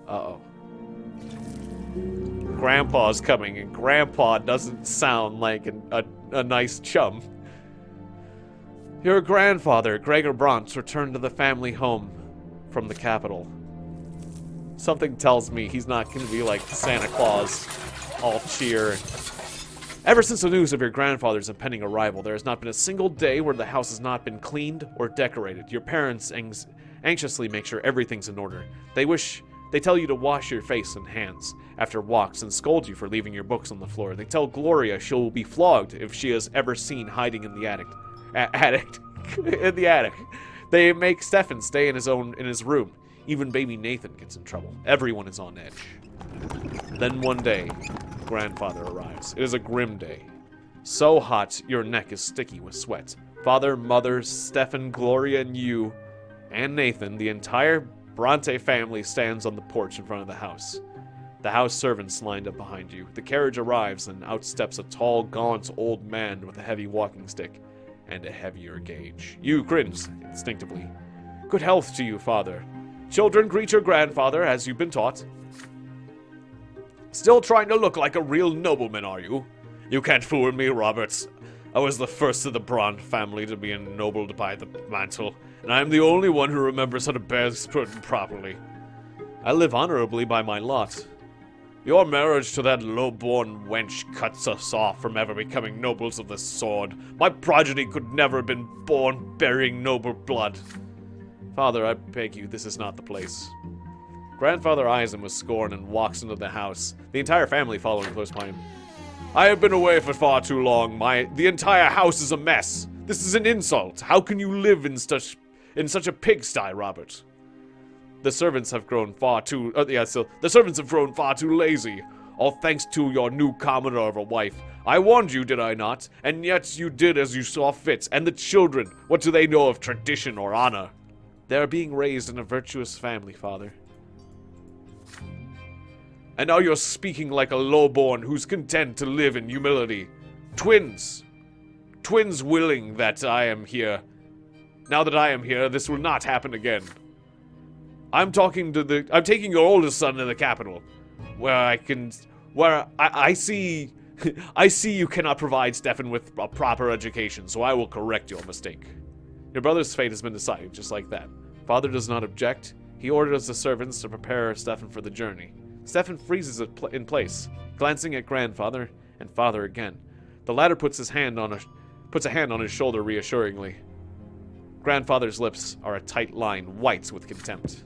Uh-oh. Grandpa's coming, and Grandpa doesn't sound like a nice chum. Your grandfather, Gregor Brante, returned to the family home from the capital. Something tells me he's not going to be like Santa Claus, all cheer. Ever since the news of your grandfather's impending arrival, there has not been a single day where the house has not been cleaned or decorated. Your parents anxiously make sure everything's in order. They tell you to wash your face and hands after walks and scold you for leaving your books on the floor. They tell Gloria she'll be flogged if she is ever seen hiding in the attic. In the attic. They make Stefan stay in his room. Even baby Nathan gets in trouble. Everyone is on edge. Then one day, Grandfather arrives. It is a grim day. So hot, your neck is sticky with sweat. Father, Mother, Stefan, Gloria, and you, and Nathan, the entire Brante family stands on the porch in front of the house. The house servants lined up behind you. The carriage arrives, and out steps a tall, gaunt old man with a heavy walking stick and a heavier gauge. You cringe instinctively. Good health to you, Father. Children, greet your grandfather as you've been taught. Still trying to look like a real nobleman, are you? You can't fool me, Roberts. I was the first of the Brante family to be ennobled by the mantle, and I am the only one who remembers how to bear this burden properly. I live honorably by my lot. Your marriage to that low-born wench cuts us off from ever becoming nobles of the sword. My progeny could never have been born bearing noble blood. Father, I beg you, this is not the place. Grandfather eyes him with scorn and walks into the house, the entire family following close by him. I have been away for far too long. The entire house is a mess. This is an insult. How can you live in such a pigsty, Robert? The servants have grown far too lazy. All thanks to your new commoner of a wife. I warned you, did I not? And yet you did as you saw fit. And the children, what do they know of tradition or honor? They are being raised in a virtuous family, Father. And now you're speaking like a lowborn who's content to live in humility. Twins willing that I am here. Now that I am here, this will not happen again. I'm taking your oldest son to the capital, where I see you cannot provide Stefan with a proper education, so I will correct your mistake. Your brother's fate has been decided, just like that. Father does not object. He orders the servants to prepare Stefan for the journey. Stefan freezes in place, glancing at Grandfather and Father again. The latter puts a hand on his shoulder reassuringly. Grandfather's lips are a tight line, white with contempt.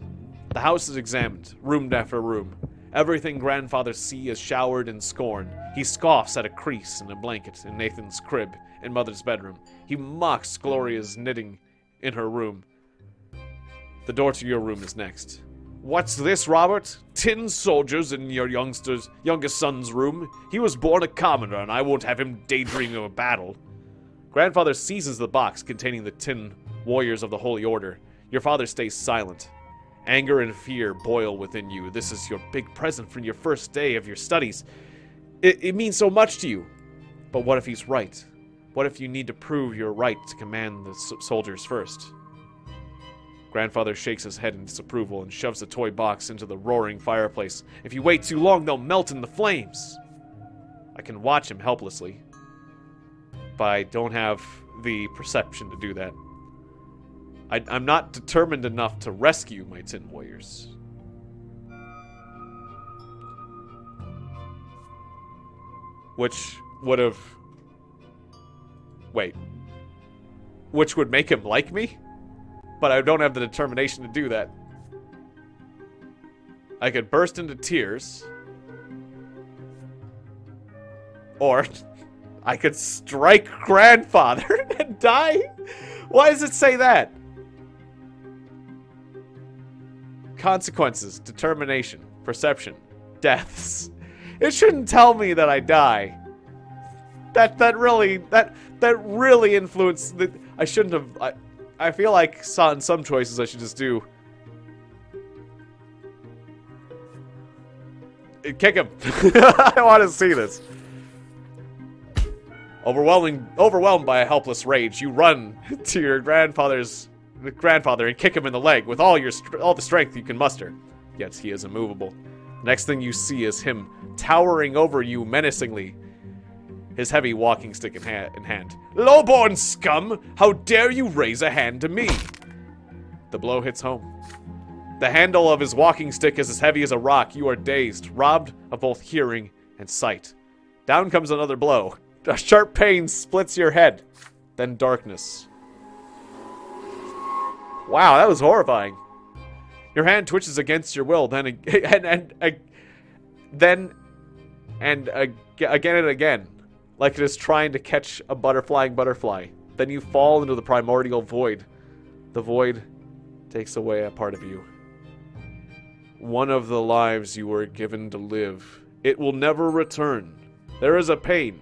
The house is examined, room after room. Everything grandfather C is showered in scorn. He scoffs at a crease in a blanket in Nathan's crib in mother's bedroom. He mocks Gloria's knitting in her room. The door to your room is next. What's this, Robert? Tin soldiers in your youngest son's room? He was born a commoner, and I won't have him daydreaming of a battle. Grandfather seizes the box containing the tin warriors of the Holy Order. Your father stays silent. Anger and fear boil within you. This is your big present from your first day of your studies. It means so much to you. But what if he's right? What if you need to prove your right to command the soldiers first? Grandfather shakes his head in disapproval and shoves the toy box into the roaring fireplace. If you wait too long, they'll melt in the flames. I can watch him helplessly, but I don't have the perception to do that. I'm not determined enough to rescue my tin warriors. Which would have... Wait. Which would make him like me? But I don't have the determination to do that. I could burst into tears. Or I could strike grandfather and die? Why does it say that? Consequences, determination, perception, deaths. It shouldn't tell me that I die. That really influenced the... I shouldn't have... I feel like in some choices I should just do... Kick him. I want to see this. Overwhelmed by a helpless rage, you run to your grandfather and kick him in the leg with all the strength you can muster. Yet he is immovable. Next thing you see is him towering over you menacingly, his heavy walking stick in hand. Lowborn scum! How dare you raise a hand to me? The blow hits home. The handle of his walking stick is as heavy as a rock. You are dazed, robbed of both hearing and sight. Down comes another blow. A sharp pain splits your head. Then darkness. Wow, that was horrifying. Your hand twitches against your will, then again and again, like it is trying to catch a flying butterfly. Then you fall into the primordial void. The void takes away a part of you. One of the lives you were given to live. It will never return. There is a pain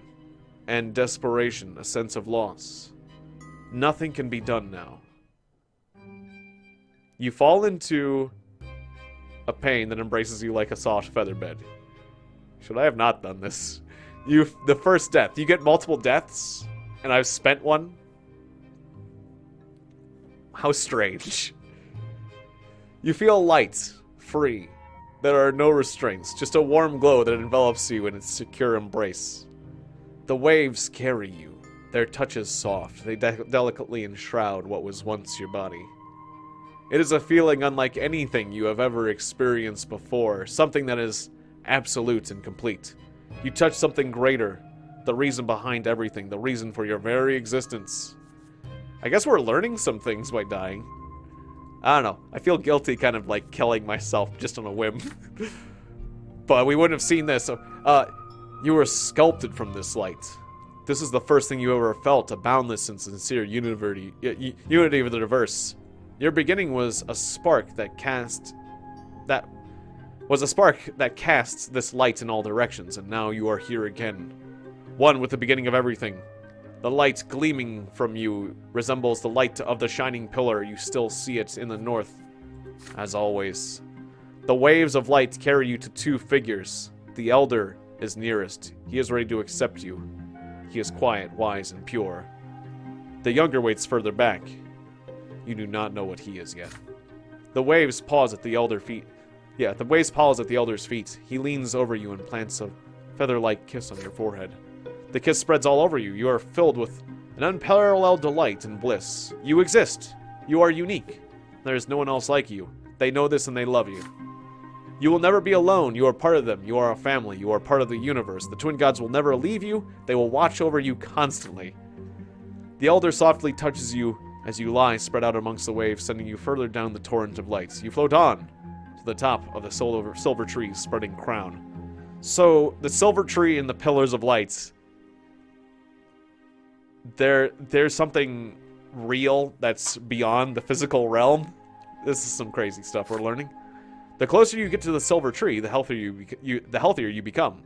and desperation, a sense of loss. Nothing can be done now. You fall into a pain that embraces you like a soft feather bed. Should I have not done this? The first death. You get multiple deaths, and I've spent one. How strange. You feel light, free. There are no restraints, just a warm glow that envelops you in its secure embrace. The waves carry you. Their touch is soft. They delicately enshroud what was once your body. It is a feeling unlike anything you have ever experienced before, something that is absolute and complete. You touch something greater, the reason behind everything, the reason for your very existence. I guess we're learning some things by dying. I don't know. I feel guilty kind of like killing myself just on a whim. But we wouldn't have seen this. You were sculpted from this light. This is the first thing you ever felt, a boundless and sincere unity of the diverse. Your beginning was a spark that casts this light in all directions, and now you are here again. One with the beginning of everything. The light gleaming from you resembles the light of the shining pillar. You still see it in the north, as always. The waves of light carry you to two figures. The elder is nearest. He is ready to accept you. He is quiet, wise, and pure. The younger waits further back. You do not know what he is yet. The waves pause at the elder's feet. He leans over you and plants a feather-like kiss on your forehead. The kiss spreads all over you. You are filled with an unparalleled delight and bliss. You exist. You are unique. There is no one else like you. They know this and they love you. You will never be alone. You are part of them. You are a family. You are part of the universe. The twin gods will never leave you. They will watch over you constantly. The elder softly touches you as you lie spread out amongst the waves, sending you further down the torrent of light. You float on, to the top of the silver tree's spreading crown. So, the silver tree and the pillars of lights, there's something real that's beyond the physical realm. This is some crazy stuff we're learning. The closer you get to the silver tree, the healthier you become.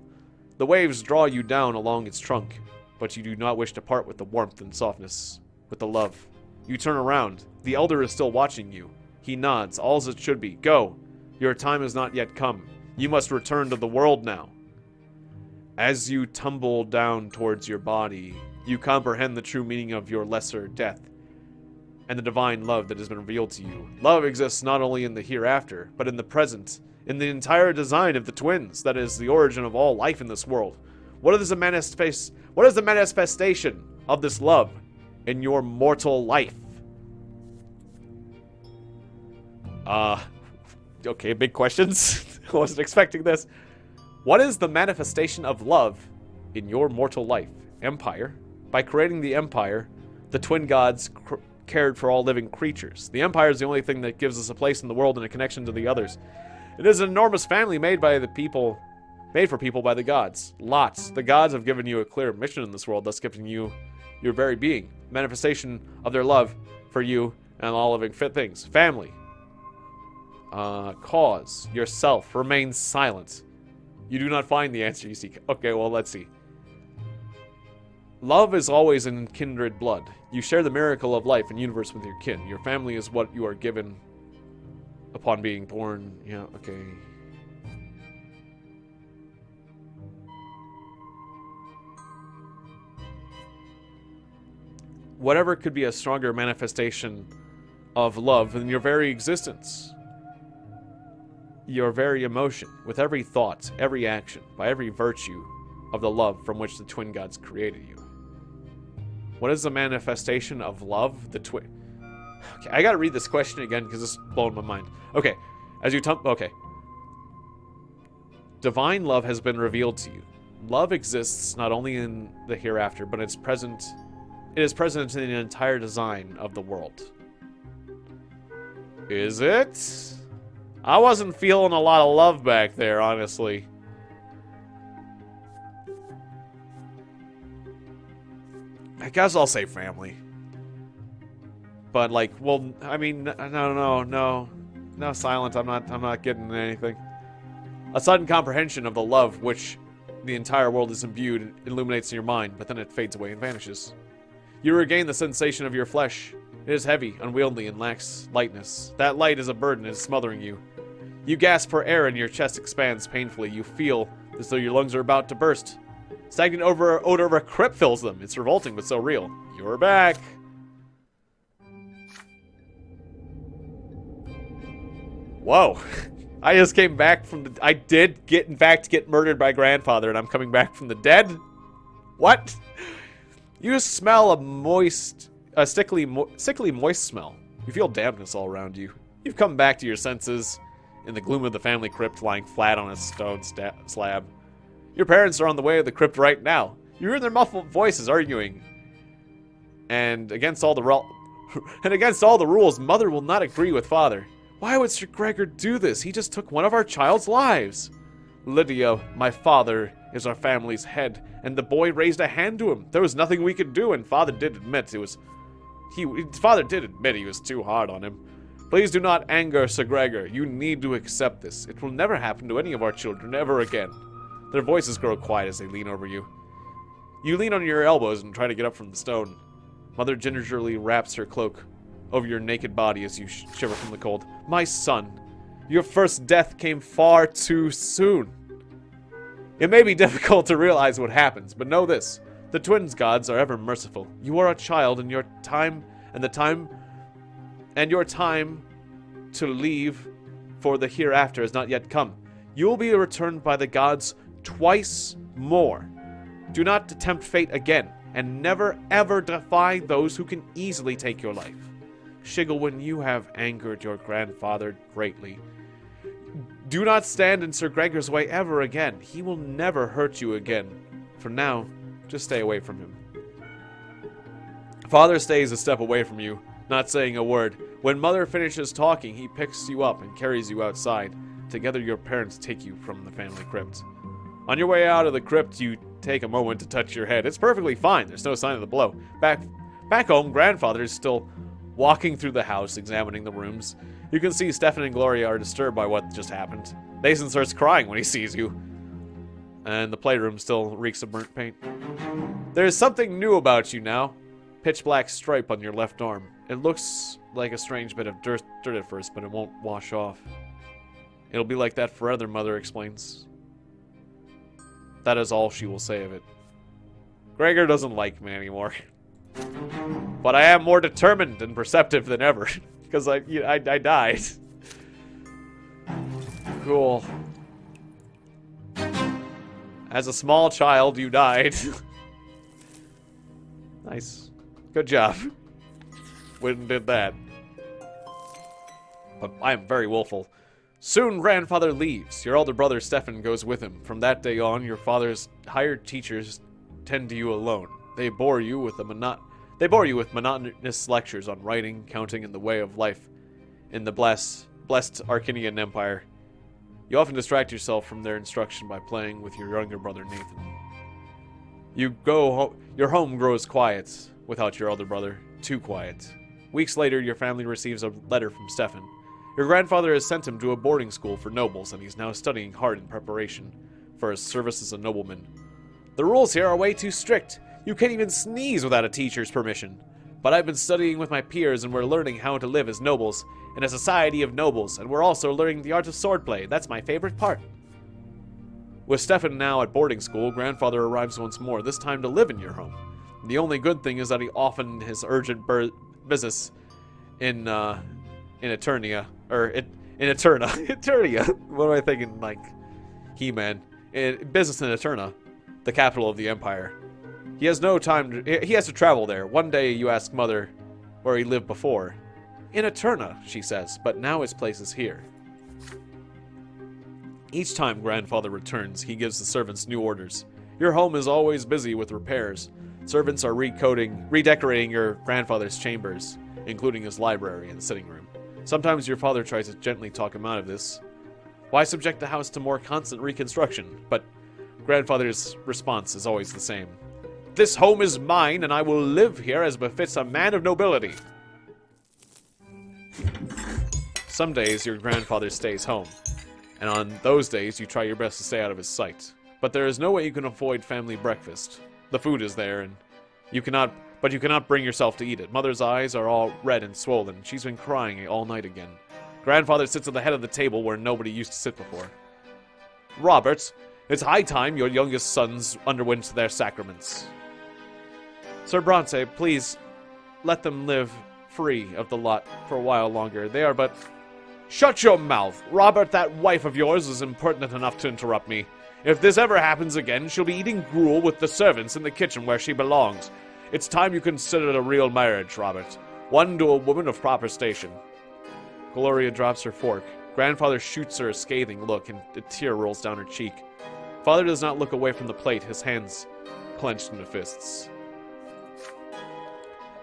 The waves draw you down along its trunk, but you do not wish to part with the warmth and softness, with the love. You turn around. The elder is still watching you. He nods, all as it should be. Go. Your time has not yet come. You must return to the world now. As you tumble down towards your body, you comprehend the true meaning of your lesser death and the divine love that has been revealed to you. Love exists not only in the hereafter, but in the present, in the entire design of the twins, that is the origin of all life in this world. What is the manifestation of this love in your mortal life? Okay, big questions. I wasn't expecting this. What is the manifestation of love in your mortal life? Empire. By creating the Empire, the twin gods cared for all living creatures. The Empire is the only thing that gives us a place in the world and a connection to the others. It is an enormous family made for people by the gods. Lots. The gods have given you a clear mission in this world, thus giving you your very being. Manifestation of their love for you and all living fit things. Family. Cause. Yourself. Remain silent. You do not find the answer you seek. Okay, well, let's see. Love is always in kindred blood. You share the miracle of life and universe with your kin. Your family is what you are given upon being born. Yeah, okay. Whatever could be a stronger manifestation of love than your very existence. Your very emotion, with every thought, every action, by every virtue of the love from which the twin gods created you. What is the manifestation of love? The twin... Okay, I gotta read this question again because it's blowing my mind. Okay, okay. Divine love has been revealed to you. Love exists not only in the hereafter, but it is present in the entire design of the world. Is it? I wasn't feeling a lot of love back there, honestly. I guess I'll say family. But like, well, I mean, no, silent. I'm not getting anything. A sudden comprehension of the love which the entire world is imbued illuminates in your mind, but then it fades away and vanishes. You regain the sensation of your flesh. It is heavy, unwieldy, and lacks lightness. That light is a burden and is smothering you. You gasp for air and your chest expands painfully. You feel as though your lungs are about to burst. Stagnant odor of a crypt fills them. It's revolting, but so real. You're back. Whoa. I just came back from the... I did in fact get murdered by grandfather, and I'm coming back from the dead? What? You smell a sickly moist smell. You feel dampness all around you. You've come back to your senses in the gloom of the family crypt lying flat on a stone slab. Your parents are on the way to the crypt right now. You hear their muffled voices arguing. And against all the rules, Mother will not agree with Father. Why would Sir Gregor do this? He just took one of our child's lives. Lydia, my father, is our family's head, and the boy raised a hand to him. There was nothing we could do, and Father did admit he was too hard on him. Please do not anger Sir Gregor. You need to accept this. It will never happen to any of our children ever again. Their voices grow quiet as they lean over you. You lean on your elbows and try to get up from the stone. Mother gingerly wraps her cloak over your naked body as you shiver from the cold. My son, your first death came far too soon. It may be difficult to realize what happens, but know this. The twins gods are ever merciful. You are a child, and your time to leave for the hereafter has not yet come. You will be returned by the gods twice more. Do not tempt fate again, and never ever defy those who can easily take your life. Shiggle, you have angered your grandfather greatly. Do not stand in Sir Gregor's way ever again. He will never hurt you again. For now, just stay away from him. Father stays a step away from you, not saying a word. When Mother finishes talking, he picks you up and carries you outside. Together your parents take you from the family crypt. On your way out of the crypt, you take a moment to touch your head. It's perfectly fine. There's no sign of the blow. Back home, grandfather is still walking through the house, examining the rooms. You can see Stefan and Gloria are disturbed by what just happened. Nathan starts crying when he sees you. And the playroom still reeks of burnt paint. There's something new about you now. Pitch black stripe on your left arm. It looks like a strange bit of dirt at first, but it won't wash off. It'll be like that forever, Mother explains. That is all she will say of it. Gregor doesn't like me anymore. But I am more determined and perceptive than ever. Because I died. Cool. As a small child, you died. Nice. Good job. Went and did that. But I am very willful. Soon grandfather leaves. Your older brother Stefan goes with him. From that day on, your father's hired teachers tend to you alone. They bore you with monotonous lectures on writing, counting, and the way of life in the blessed Arcanian Empire. You often distract yourself from their instruction by playing with your younger brother Nathan. Your home grows quiet without your older brother. Too quiet. Weeks later, your family receives a letter from Stefan. Your grandfather has sent him to a boarding school for nobles, and he's now studying hard in preparation for his service as a nobleman. The rules here are way too strict. You can't even sneeze without a teacher's permission. But I've been studying with my peers, and we're learning how to live as nobles, in a society of nobles, and we're also learning the art of swordplay. That's my favorite part. With Stefan now at boarding school, grandfather arrives once more, this time to live in your home. The only good thing is that he often has urgent business in Eternia. In Eternia. What am I thinking? Like, He-Man. Business in Eterna, the capital of the Empire. He has no time he has to travel there. One day you ask Mother where he lived before. In Eterna, she says, but now his place is here. Each time grandfather returns, he gives the servants new orders. Your home is always busy with repairs. Servants are redecorating your grandfather's chambers, including his library and sitting room. Sometimes your father tries to gently talk him out of this. Why subject the house to more constant reconstruction? But grandfather's response is always the same. This home is mine, and I will live here as befits a man of nobility. Some days your grandfather stays home, and on those days you try your best to stay out of his sight. But there is no way you can avoid family breakfast. The food is there, and you cannot bring yourself to eat it. Mother's eyes are all red and swollen. She's been crying all night again. Grandfather sits at the head of the table where nobody used to sit before. Robert, it's high time your youngest sons underwent their sacraments. Sir Brante, please, let them live free of the lot for a while longer. They are but... Shut your mouth! Robert, that wife of yours is impertinent enough to interrupt me. If this ever happens again, she'll be eating gruel with the servants in the kitchen where she belongs. It's time you considered a real marriage, Robert. One to a woman of proper station. Gloria drops her fork. Grandfather shoots her a scathing look, and a tear rolls down her cheek. Father does not look away from the plate, his hands clenched into fists.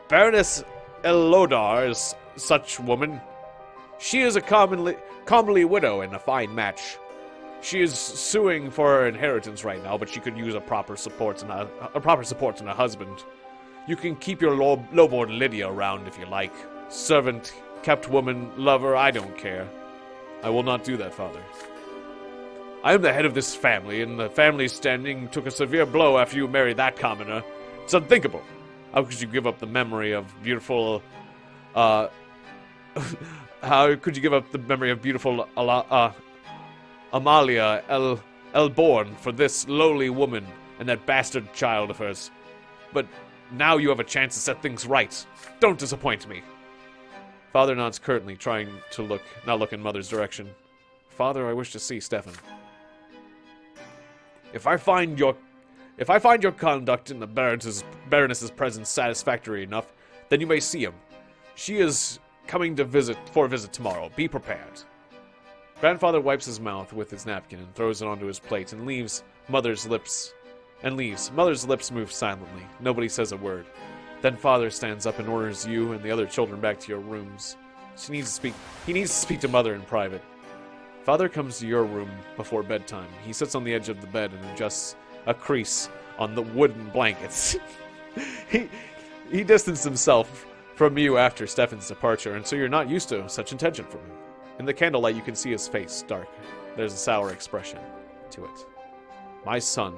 Baroness Elodar is such woman. She is a commonly widow and a fine match. She is suing for her inheritance right now, but she could use a proper support and a husband. You can keep your lowborn Lydia around if you like. Servant, kept woman, lover, I don't care. I will not do that, Father. I am the head of this family, and the family's standing took a severe blow after you married that commoner. It's unthinkable. How could you give up the memory of beautiful, how could you give up the memory of beautiful, Amalia Elborn for this lowly woman and that bastard child of hers? But now you have a chance to set things right. Don't disappoint me. Father nods curtly, trying to not look in Mother's direction. Father, I wish to see Stefan. If I find your conduct in the Baroness's presence satisfactory enough, then you may see him. She is coming for a visit tomorrow. Be prepared. Grandfather wipes his mouth with his napkin and throws it onto his plate and leaves. Mother's lips move silently. Nobody says a word. Then Father stands up and orders you and the other children back to your rooms. He needs to speak to Mother in private. Father comes to your room before bedtime. He sits on the edge of the bed and adjusts a crease on the wooden blankets. he distanced himself from you after Stefan's departure, and so you're not used to such attention from him. In the candlelight, you can see his face, dark. There's a sour expression to it. My son,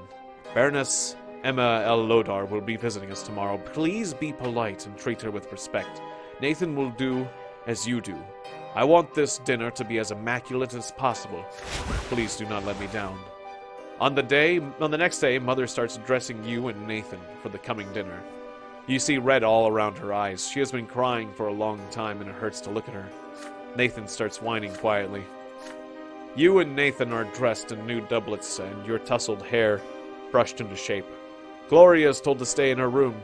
Baroness Emma L. Lodar, will be visiting us tomorrow. Please be polite and treat her with respect. Nathan will do as you do. I want this dinner to be as immaculate as possible. Please do not let me down. On the next day, Mother starts dressing you and Nathan for the coming dinner. You see red all around her eyes. She has been crying for a long time, and it hurts to look at her. Nathan starts whining quietly. You and Nathan are dressed in new doublets and your tousled hair brushed into shape. Gloria is told to stay in her room.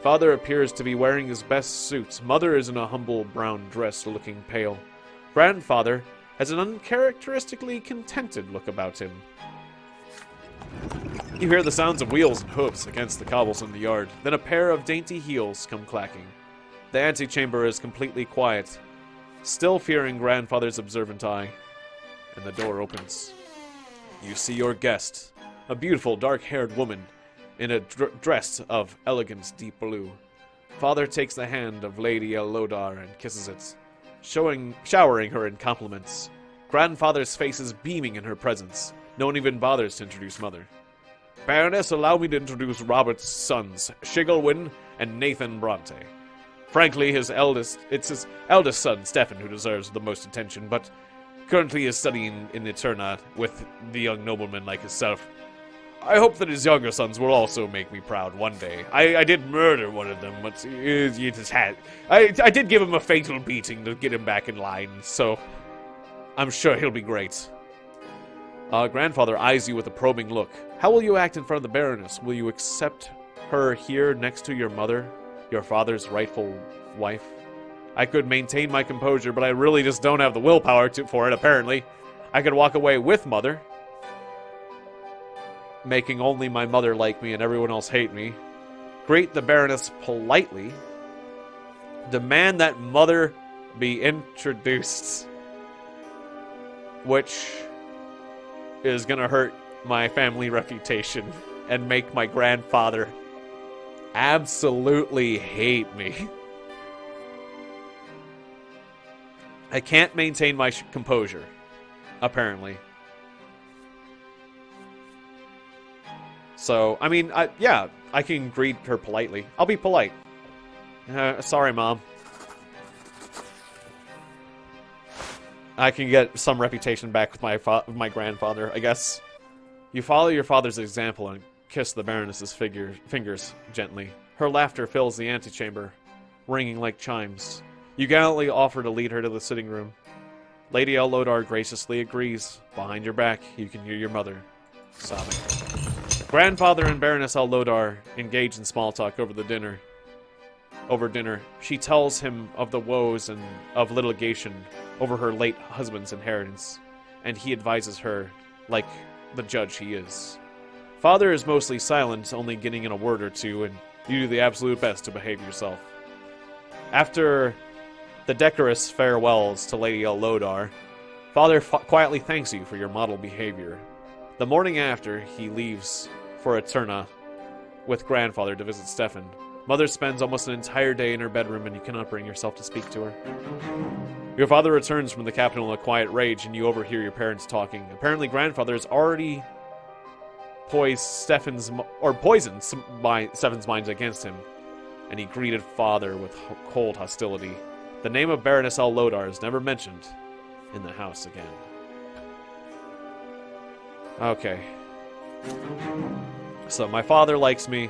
Father appears to be wearing his best suit. Mother is in a humble brown dress, looking pale. Grandfather has an uncharacteristically contented look about him. You hear the sounds of wheels and hooves against the cobbles in the yard. Then a pair of dainty heels come clacking. The antechamber is completely quiet, still fearing Grandfather's observant eye. And the door opens. You see your guest, a beautiful dark-haired woman in a dress of elegant deep blue. Father takes the hand of Lady El Lodar and kisses it, showering her in compliments. Grandfather's face is beaming in her presence. No one even bothers to introduce Mother. Baroness, allow me to introduce Robert's sons, Shigelwyn and Nathan Brante. Frankly, it's his eldest son, Stefan, who deserves the most attention, but currently is studying in Eterna with the young nobleman like himself. I hope that his younger sons will also make me proud one day. I did murder one of them, but I did give him a fatal beating to get him back in line, so I'm sure he'll be great. Grandfather eyes you with a probing look. How will you act in front of the Baroness? Will you accept her here next to your mother, your father's rightful wife? I could maintain my composure, but I really just don't have the willpower for it, apparently. I could walk away with Mother, making only my mother like me and everyone else hate me. Greet the Baroness politely. Demand that Mother be introduced. Which is gonna hurt my family reputation and make my grandfather absolutely hate me. I can't maintain my composure, apparently. So, I mean, yeah, I can greet her politely. I'll be polite. Sorry, Mom. I can get some reputation back with my grandfather, I guess. You follow your father's example and kiss the Baroness's fingers gently. Her laughter fills the antechamber, ringing like chimes. You gallantly offer to lead her to the sitting room. Lady El Lodar graciously agrees. Behind your back, you can hear your mother sobbing. Grandfather and Baroness El Lodar engage in small talk over dinner. She tells him of the woes and of litigation over her late husband's inheritance, and he advises her like the judge he is. Father is mostly silent, only getting in a word or two, and you do the absolute best to behave yourself. After the decorous farewells to Lady El Lodar, Father quietly thanks you for your model behavior. The morning after, he leaves for Eterna with Grandfather to visit Stefan. Mother spends almost an entire day in her bedroom, and you cannot bring yourself to speak to her. Your father returns from the capital in a quiet rage, and you overhear your parents talking. Apparently, Grandfather has already poisoned Stefan's minds against him, and he greeted Father with cold hostility. The name of Baroness El Lodar is never mentioned in the house again. Okay. So my father likes me.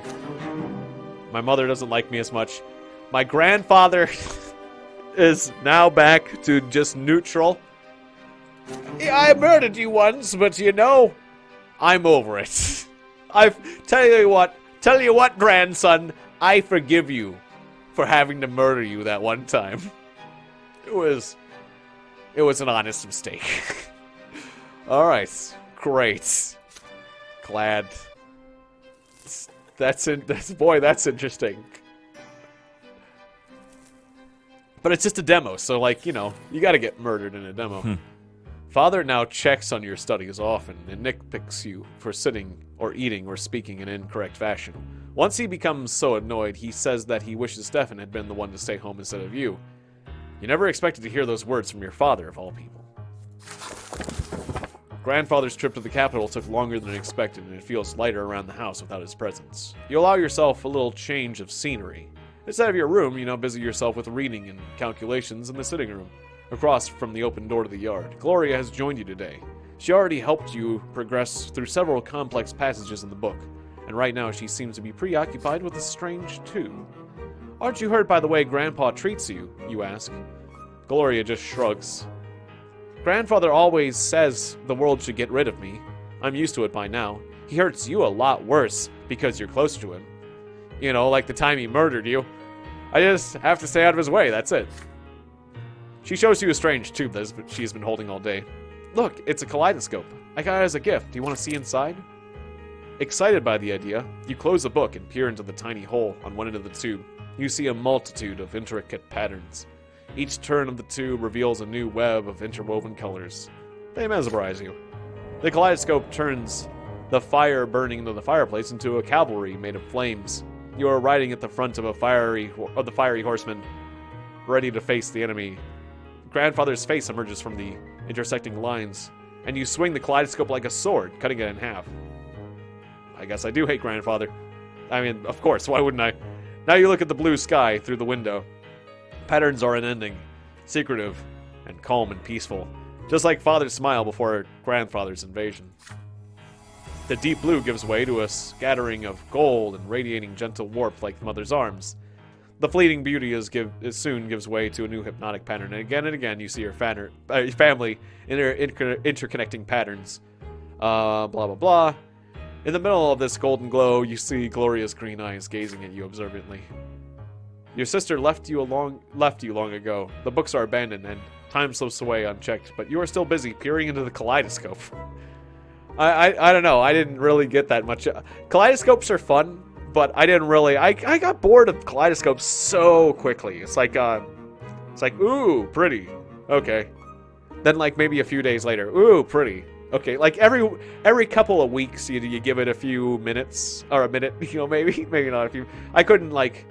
My mother doesn't like me as much. My grandfather is now back to just neutral. Yeah, I murdered you once, but you know, I'm over it. Tell you what, grandson, I forgive you for having to murder you that one time. It was an honest mistake. All right, great. Glad. That's interesting. But it's just a demo, so like, you know, you got to get murdered in a demo. Father now checks on your studies often and nitpicks you for sitting or eating or speaking in incorrect fashion. Once he becomes so annoyed, he says that he wishes Stefan had been the one to stay home instead of you. You never expected to hear those words from your father, of all people. Grandfather's trip to the capital took longer than expected, and it feels lighter around the house without his presence. You allow yourself a little change of scenery. Instead of your room, you now busy yourself with reading and calculations in the sitting room, across from the open door to the yard. Gloria has joined you today. She already helped you progress through several complex passages in the book, and right now she seems to be preoccupied with a strange tune. Aren't you hurt by the way Grandpa treats you? You ask. Gloria just shrugs. Grandfather always says the world should get rid of me. I'm used to it by now. He hurts you a lot worse because you're closer to him. You know, like the time he murdered you. I just have to stay out of his way, that's it. She shows you a strange tube that she's been holding all day. Look, it's a kaleidoscope. I got it as a gift. Do you want to see inside? Excited by the idea, you close the book and peer into the tiny hole on one end of the tube. You see a multitude of intricate patterns. Each turn of the tube reveals a new web of interwoven colors. They mesmerize you. The kaleidoscope turns the fire burning into the fireplace into a cavalry made of flames. You are riding at the front of the fiery horseman, ready to face the enemy. Grandfather's face emerges from the intersecting lines, and you swing the kaleidoscope like a sword, cutting it in half. I guess I do hate Grandfather. I mean, of course, why wouldn't I? Now you look at the blue sky through the window. Patterns are unending, secretive, and calm and peaceful, just like Father's smile before Grandfather's invasion. The deep blue gives way to a scattering of gold and radiating gentle warmth like Mother's arms. The fleeting beauty soon gives way to a new hypnotic pattern, and again you see your family in their interconnecting patterns. Blah, blah, blah. In the middle of this golden glow, you see Gloria's green eyes gazing at you observantly. Your sister left you long ago. The books are abandoned, and time slips away unchecked, but you are still busy peering into the kaleidoscope. I don't know, I didn't really get that much. Kaleidoscopes are fun, but I didn't really, I got bored of kaleidoscopes so quickly. It's like, ooh, pretty. Okay. Then like maybe a few days later, ooh, pretty. Okay, like every couple of weeks you give it a few minutes, or a minute, you know, maybe not a few. I couldn't like,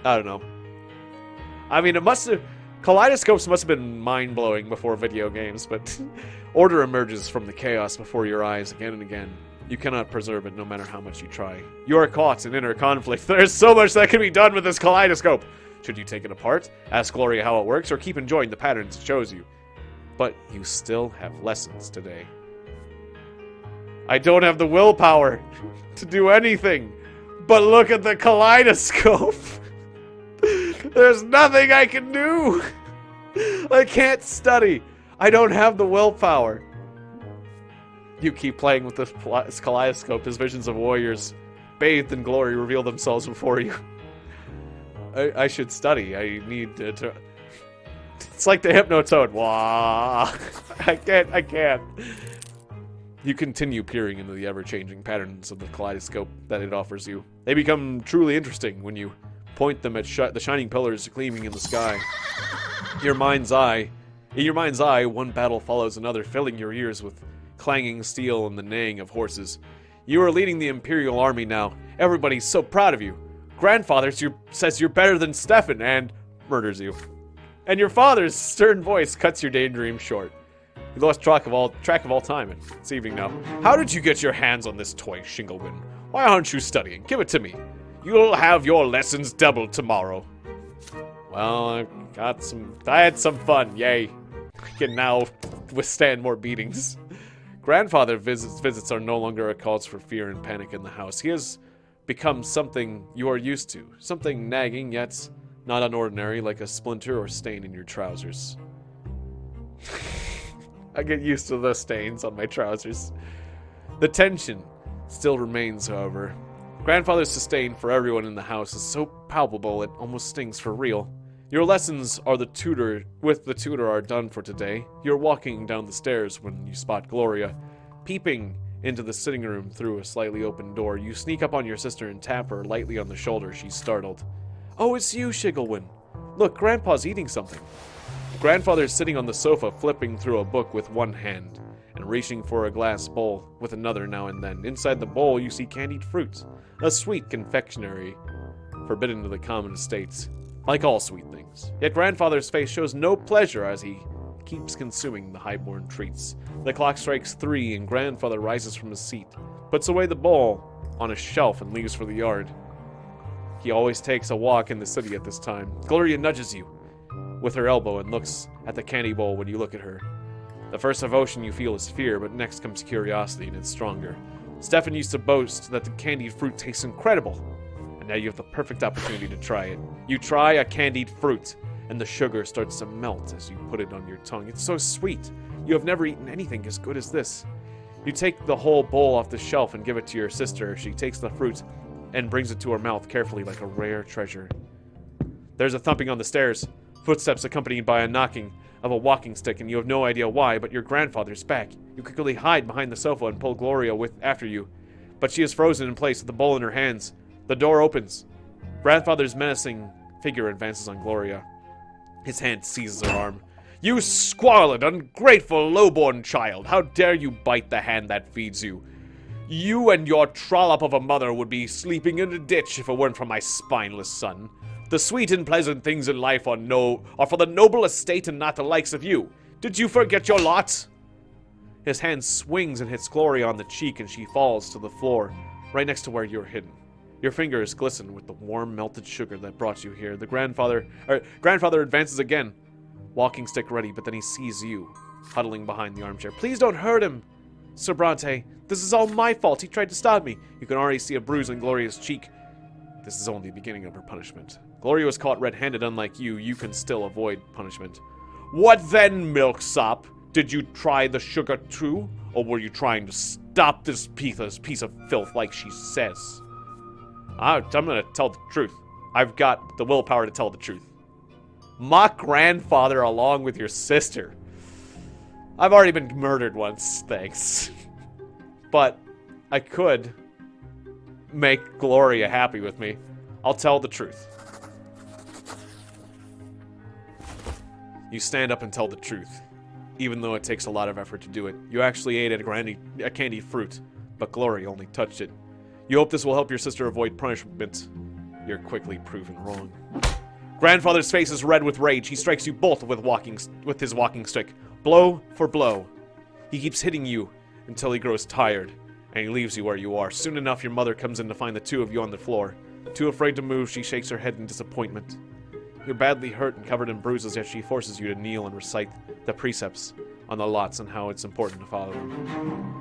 I don't know. I mean, kaleidoscopes must have been mind-blowing before video games, but order emerges from the chaos before your eyes again and again. You cannot preserve it no matter how much you try. You are caught in inner conflict. There's so much that can be done with this kaleidoscope. Should you take it apart, ask Gloria how it works, or keep enjoying the patterns it shows you? But you still have lessons today. I don't have the willpower to do anything but look at the kaleidoscope. There's nothing I can do. I can't study. I don't have the willpower. You keep playing with this kaleidoscope as visions of warriors bathed in glory reveal themselves before you. I should study. I need to... It's like the Hypnotoad. Wah! I can't. You continue peering into the ever-changing patterns of the kaleidoscope that it offers you. They become truly interesting when you point them at the shining pillars gleaming in the sky. In your mind's eye, one battle follows another, filling your ears with clanging steel and the neighing of horses. You are leading the Imperial Army now. Everybody's so proud of you. Grandfather says you're better than Stefan and murders you. And your father's stern voice cuts your daydream short. You lost track of all time, and it's evening now. How did you get your hands on this toy, Shinglewin? Why aren't you studying? Give it to me. You'll have your lessons doubled tomorrow. Well, I had some fun, yay. I can now withstand more beatings. Grandfather visits are no longer a cause for fear and panic in the house. He has become something you are used to. Something nagging, yet not unordinary, like a splinter or stain in your trousers. I get used to the stains on my trousers. The tension still remains, however. Grandfather's disdain for everyone in the house is so palpable it almost stings for real. Your lessons with the tutor are done for today. You're walking down the stairs when you spot Gloria. Peeping into the sitting room through a slightly open door, you sneak up on your sister and tap her lightly on the shoulder. She's startled. Oh, it's you, Shiglewin. Look, Grandpa's eating something. Grandfather is sitting on the sofa, flipping through a book with one hand and reaching for a glass bowl with another now and then. Inside the bowl, you see candied fruit, a sweet confectionery forbidden to the common estates, like all sweet things. Yet Grandfather's face shows no pleasure as he keeps consuming the high-born treats. The clock strikes 3 and Grandfather rises from his seat, puts away the bowl on a shelf and leaves for the yard. He always takes a walk in the city at this time. Gloria nudges you with her elbow and looks at the candy bowl when you look at her. The first emotion you feel is fear, but next comes curiosity, and it's stronger. Stefan used to boast that the candied fruit tastes incredible, and now you have the perfect opportunity to try it. You try a candied fruit, and the sugar starts to melt as you put it on your tongue. It's so sweet. You have never eaten anything as good as this. You take the whole bowl off the shelf and give it to your sister. She takes the fruit and brings it to her mouth carefully like a rare treasure. There's a thumping on the stairs, footsteps accompanied by a knocking of a walking stick, and you have no idea why, but your grandfather's back. You quickly hide behind the sofa and pull Gloria after you, but she is frozen in place with the bowl in her hands. The door opens. Grandfather's menacing figure advances on Gloria. His hand seizes her arm. "You squalid, ungrateful, lowborn child! How dare you bite the hand that feeds you? You and your trollop of a mother would be sleeping in a ditch if it weren't for my spineless son. The sweet and pleasant things in life are for the noble estate and not the likes of you. Did you forget your lot?" His hand swings and hits Gloria on the cheek, and she falls to the floor, right next to where you're hidden. Your fingers glisten with the warm, melted sugar that brought you here. The grandfather advances again, walking stick ready, but then he sees you, huddling behind the armchair. "Please don't hurt him, Sir Brante. This is all my fault. He tried to stab me." You can already see a bruise on Gloria's cheek. This is only the beginning of her punishment. Gloria was caught red-handed. Unlike you, you can still avoid punishment. "What then, milksop? Did you try the sugar too? Or were you trying to stop this piece of filth like she says?" I'm gonna tell the truth. I've got the willpower to tell the truth. Mock grandfather along with your sister. I've already been murdered once, thanks. But I could make Gloria happy with me. I'll tell the truth. You stand up and tell the truth, even though it takes a lot of effort to do it. You actually ate a candied fruit, but Gloria only touched it. You hope this will help your sister avoid punishment. You're quickly proven wrong. Grandfather's face is red with rage. He strikes you both with his walking stick, blow for blow. He keeps hitting you until he grows tired, and he leaves you where you are. Soon enough, your mother comes in to find the two of you on the floor. Too afraid to move, she shakes her head in disappointment. You're badly hurt and covered in bruises, yet she forces you to kneel and recite the precepts on the lots and how it's important to follow them.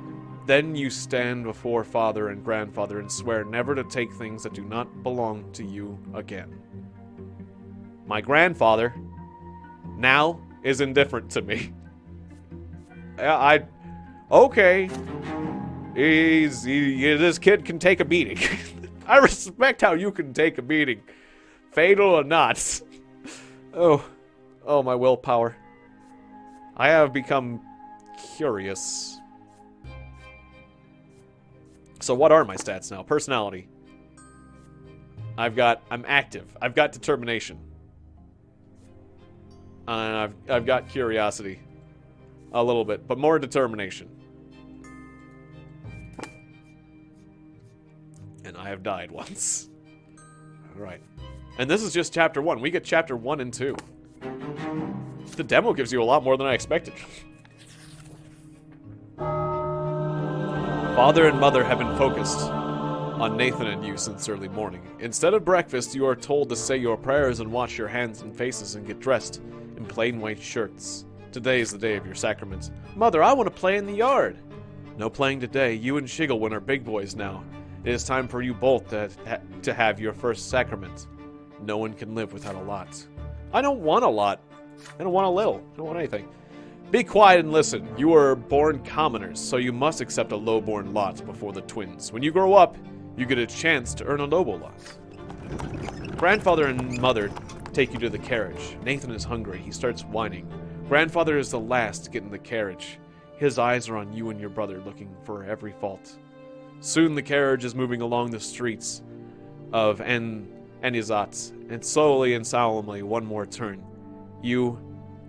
Then you stand before father and grandfather and swear never to take things that do not belong to you again. My grandfather now is indifferent to me. Okay. This kid can take a beating. I respect how you can take a beating. Fatal or not. Oh, my willpower. I have become curious. So what are my stats now? Personality. I'm active. I've got determination. I've got curiosity. A little bit, but more determination. And I have died once. Alright. And this is just chapter 1. We get chapter 1 and 2. The demo gives you a lot more than I expected. Father and mother have been focused on Nathan and you since early morning. Instead of breakfast, you are told to say your prayers and wash your hands and faces and get dressed in plain white shirts. Today is the day of your sacrament. Mother, I want to play in the yard. No playing today. You and Shigelwin are big boys now. It is time for you both to have your first sacrament. No one can live without a lot. I don't want a lot. I don't want a little. I don't want anything. Be quiet and listen. You are born commoners, so you must accept a low-born lot before the twins. When you grow up, you get a chance to earn a noble lot. Grandfather and mother take you to the carriage. Nathan is hungry. He starts whining. Grandfather is the last to get in the carriage. His eyes are on you and your brother, looking for every fault. Soon the carriage is moving along the streets of Enizat, and slowly and solemnly one more turn. You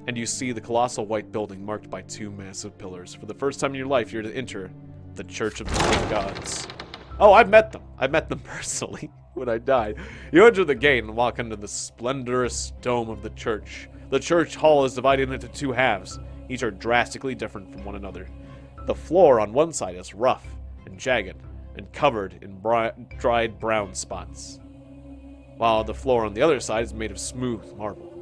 and you see the colossal white building marked by 2 massive pillars. For the first time in your life, you're to enter the Church of the Great Gods. Oh, I've met them. I met them personally when I died. You enter the gate and walk into the splendorous dome of the church. The church hall is divided into 2 halves. Each are drastically different from one another. The floor on one side is rough and jagged and covered in dried brown spots, while the floor on the other side is made of smooth marble.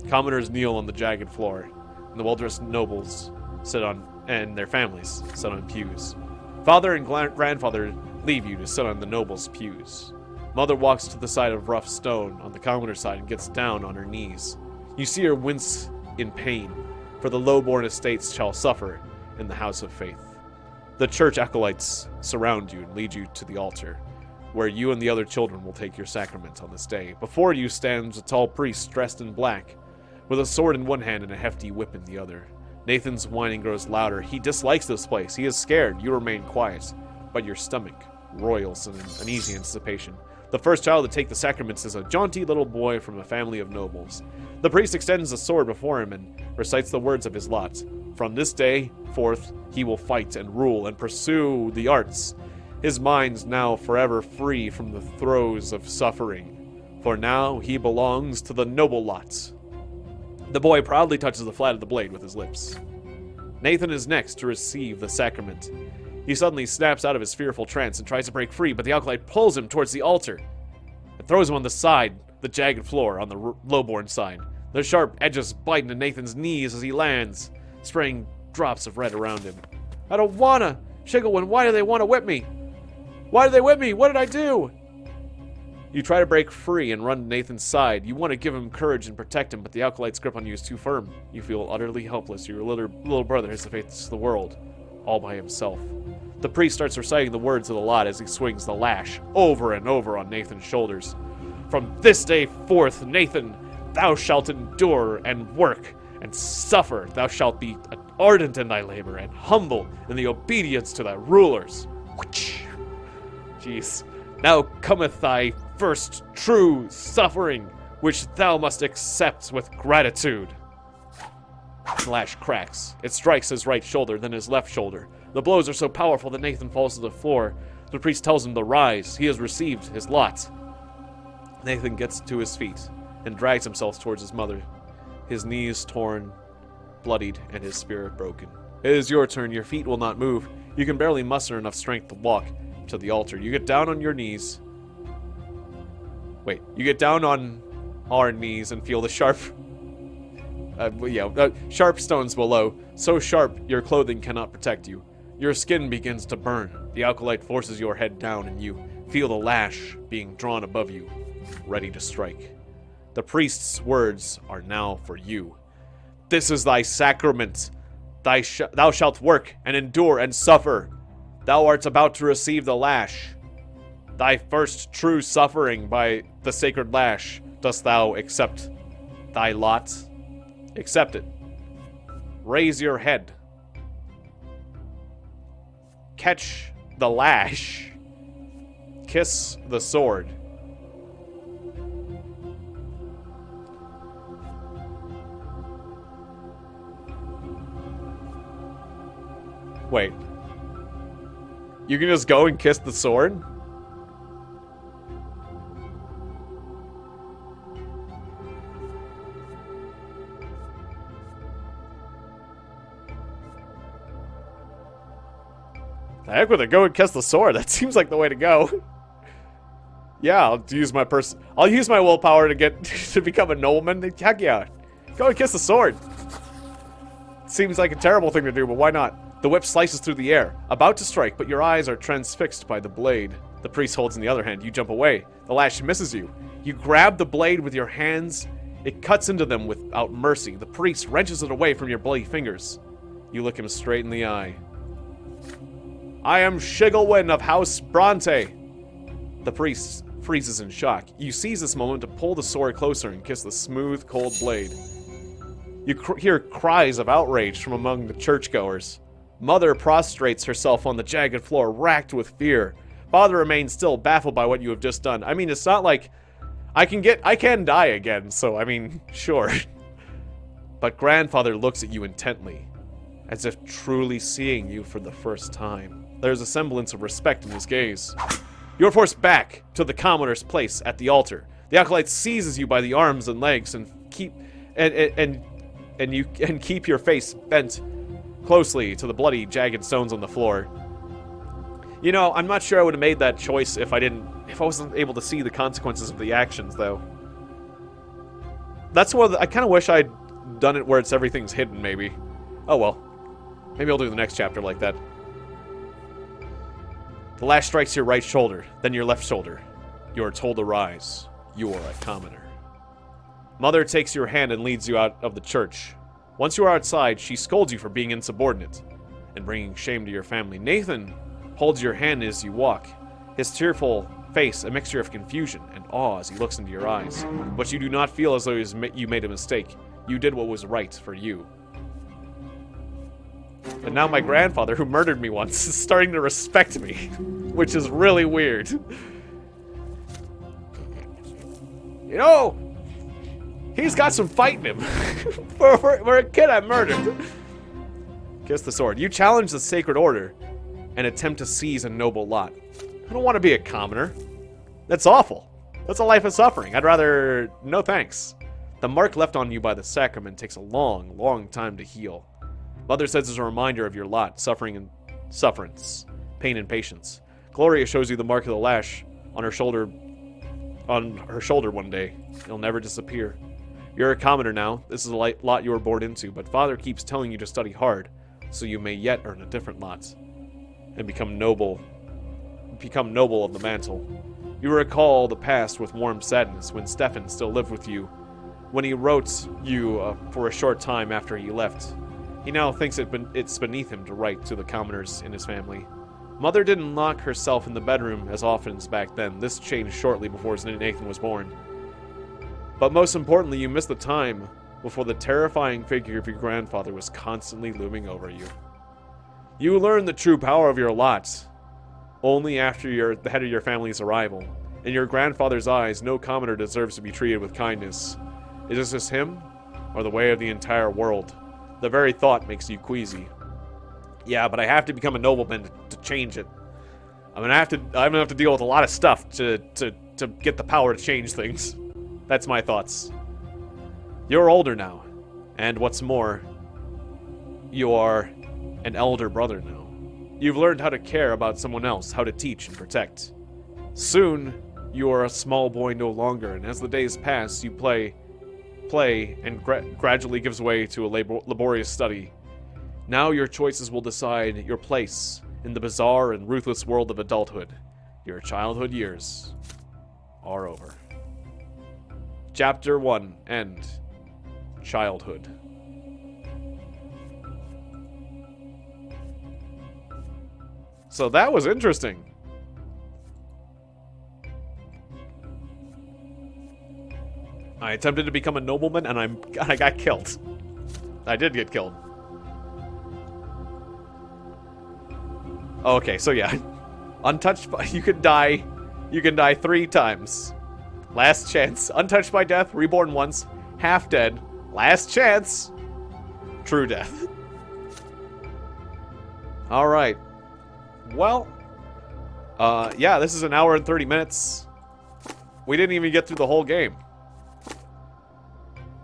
Commoners kneel on the jagged floor, and the well-dressed nobles sit on, and their families sit on pews. Father and grandfather leave you to sit on the nobles' pews. Mother walks to the side of rough stone on the commoner side and gets down on her knees. You see her wince in pain, for the low-born estates shall suffer in the house of faith. The church acolytes surround you and lead you to the altar, where you and the other children will take your sacrament on this day. Before you stands a tall priest dressed in black, with a sword in one hand and a hefty whip in the other. Nathan's whining grows louder. He dislikes this place. He is scared. You remain quiet, but your stomach roils in uneasy anticipation. The first child to take the sacraments is a jaunty little boy from a family of nobles. The priest extends a sword before him and recites the words of his lot. From this day forth, he will fight and rule and pursue the arts. His mind's now forever free from the throes of suffering, for now he belongs to the noble lot. The boy proudly touches the flat of the blade with his lips. Nathan is next to receive the sacrament. He suddenly snaps out of his fearful trance and tries to break free, but the acolyte pulls him towards the altar and throws him on the side, the jagged floor on the lowborn side. The sharp edges bite into Nathan's knees as he lands, spraying drops of red around him. I don't wanna! Shigglewind, why do they want to whip me? Why did they whip me? What did I do? You try to break free and run to Nathan's side. You want to give him courage and protect him, but the acolyte's grip on you is too firm. You feel utterly helpless. Your little brother has to face the world all by himself. The priest starts reciting the words of the lot as he swings the lash over and over on Nathan's shoulders. From this day forth, Nathan, thou shalt endure and work and suffer. Thou shalt be ardent in thy labor and humble in the obedience to thy rulers. Jeez. Now cometh thy first true suffering, which thou must accept with gratitude. The lash cracks. It strikes his right shoulder, then his left shoulder. The blows are so powerful that Nathan falls to the floor. The priest tells him to rise. He has received his lot. Nathan gets to his feet and drags himself towards his mother, his knees torn, bloodied, and his spirit broken. It is your turn. Your feet will not move. You can barely muster enough strength to walk to the altar. You get down on your knees. Wait, you get down on our knees and feel the sharp sharp stones below, so sharp your clothing cannot protect you. Your skin begins to burn. The acolyte forces your head down and you feel the lash being drawn above you, ready to strike. The priest's words are now for you. This is thy sacrament. Thou shalt work and endure and suffer. Thou art about to receive the lash. Thy first true suffering by the sacred lash. Dost thou accept thy lot? Accept it. Raise your head. Catch the lash. Kiss the sword. Wait. You can just go and kiss the sword? The heck with it, go and kiss the sword. That seems like the way to go. Yeah, I'll use my willpower to get to become a nobleman. Heck yeah. Go and kiss the sword. Seems like a terrible thing to do, but why not? The whip slices through the air, about to strike, but your eyes are transfixed by the blade. The priest holds in the other hand. You jump away. The lash misses you. You grab the blade with your hands. It cuts into them without mercy. The priest wrenches it away from your bloody fingers. You look him straight in the eye. I am Shigglewind of House Brante. The priest freezes in shock. You seize this moment to pull the sword closer and kiss the smooth, cold blade. You hear cries of outrage from among the churchgoers. Mother prostrates herself on the jagged floor, racked with fear. Father remains still, baffled by what you have just done. I mean, it's not like I can die again, so I mean, sure. But grandfather looks at you intently, as if truly seeing you for the first time. There's a semblance of respect in his gaze. You're forced back to the commoner's place at the altar. The acolyte seizes you by the arms and legs and keep your face bent closely to the bloody, jagged stones on the floor. You know, I'm not sure I would have made that choice if I wasn't able to see the consequences of the actions, though. That's what I kind of wish I'd done it where everything's hidden, maybe. Oh well. Maybe I'll do the next chapter like that. The lash strikes your right shoulder, then your left shoulder. You are told to rise. You are a commoner. Mother takes your hand and leads you out of the church. Once you are outside, she scolds you for being insubordinate and bringing shame to your family. Nathan holds your hand as you walk, his tearful face a mixture of confusion and awe as he looks into your eyes. But you do not feel as though you made a mistake. You did what was right for you. And now my grandfather, who murdered me once, is starting to respect me, which is really weird. You know, he's got some fight in him. for a kid I murdered. Kiss the sword. You challenge the sacred order and attempt to seize a noble lot. I don't want to be a commoner. That's awful. That's a life of suffering. I'd rather... no thanks. The mark left on you by the sacrament takes a long, long time to heal. Mother says it's a reminder of your lot, suffering and sufferance, pain and patience. Gloria shows you the mark of the lash on her shoulder one day. It'll never disappear. You're a commoner now. This is a lot you were born into, but Father keeps telling you to study hard, so you may yet earn a different lot and become noble of the mantle. You recall the past with warm sadness when Stefan still lived with you, when he wrote you for a short time after he left. He now thinks it's beneath him to write to the commoners in his family. Mother didn't lock herself in the bedroom as often as back then. This changed shortly before Nathan was born. But most importantly, you missed the time before the terrifying figure of your grandfather was constantly looming over you. You learned the true power of your lot only after the head of your family's arrival. In your grandfather's eyes, no commoner deserves to be treated with kindness. Is this him, or the way of the entire world? The very thought makes you queasy. Yeah, but I have to become a nobleman to change it. I'm gonna have to deal with a lot of stuff to get the power to change things. That's my thoughts. You're older now, and what's more, you are an elder brother now. You've learned how to care about someone else, how to teach and protect. Soon, you are a small boy no longer, and as the days pass, you play and gradually gives way to a laborious study. Now your choices will decide your place in the bizarre and ruthless world of adulthood. Your childhood years are over. Chapter 1, End. Childhood. So that was interesting. I attempted to become a nobleman, and I got killed. I did get killed. Okay, so yeah. Untouched by... You can die 3 times. Last chance. Untouched by death, reborn once, half dead, last chance, true death. Alright. Well, yeah, this is an hour and 30 minutes. We didn't even get through the whole game.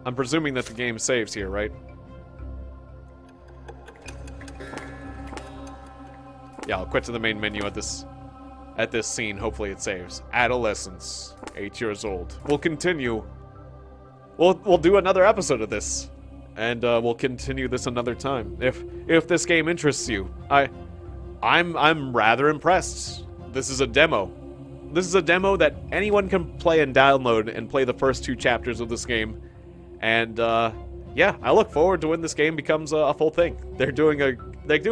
I'm presuming that the game saves here, right? Yeah, I'll quit to the main menu at this scene. Hopefully it saves. Adolescence. 8 years old. We'll continue. We'll do another episode of this. And we'll continue this another time. If this game interests you. I'm rather impressed. This is a demo. This is a demo that anyone can play and download and play the first 2 chapters of this game. And yeah, I look forward to when this game becomes a full thing. They do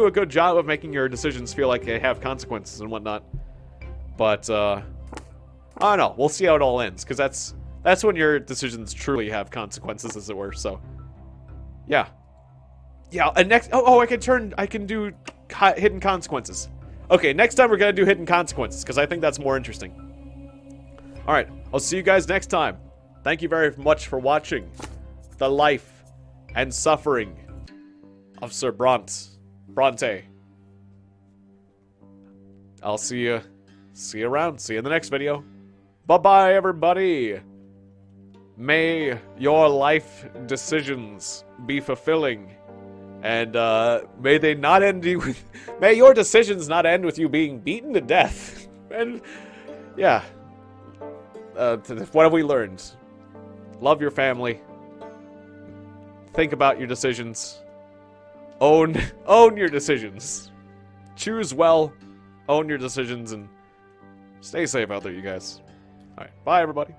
a good job of making your decisions feel like they have consequences and whatnot. But I don't know. We'll see how it all ends, because that's when your decisions truly have consequences, as it were. So yeah, and next I can do hidden consequences. Okay, next time we're gonna do hidden consequences, because I think that's more interesting. All right, I'll see you guys next time. Thank you very much for watching the life and suffering of Sir Brante. I'll see you around. See you in the next video. Bye-bye, everybody. May your life decisions be fulfilling. And may they not end you with... May your decisions not end with you being beaten to death. And, yeah. What have we learned? Love your family. Think about your decisions. Own your decisions. Choose well. Own your decisions and stay safe out there, you guys. Alright, bye everybody.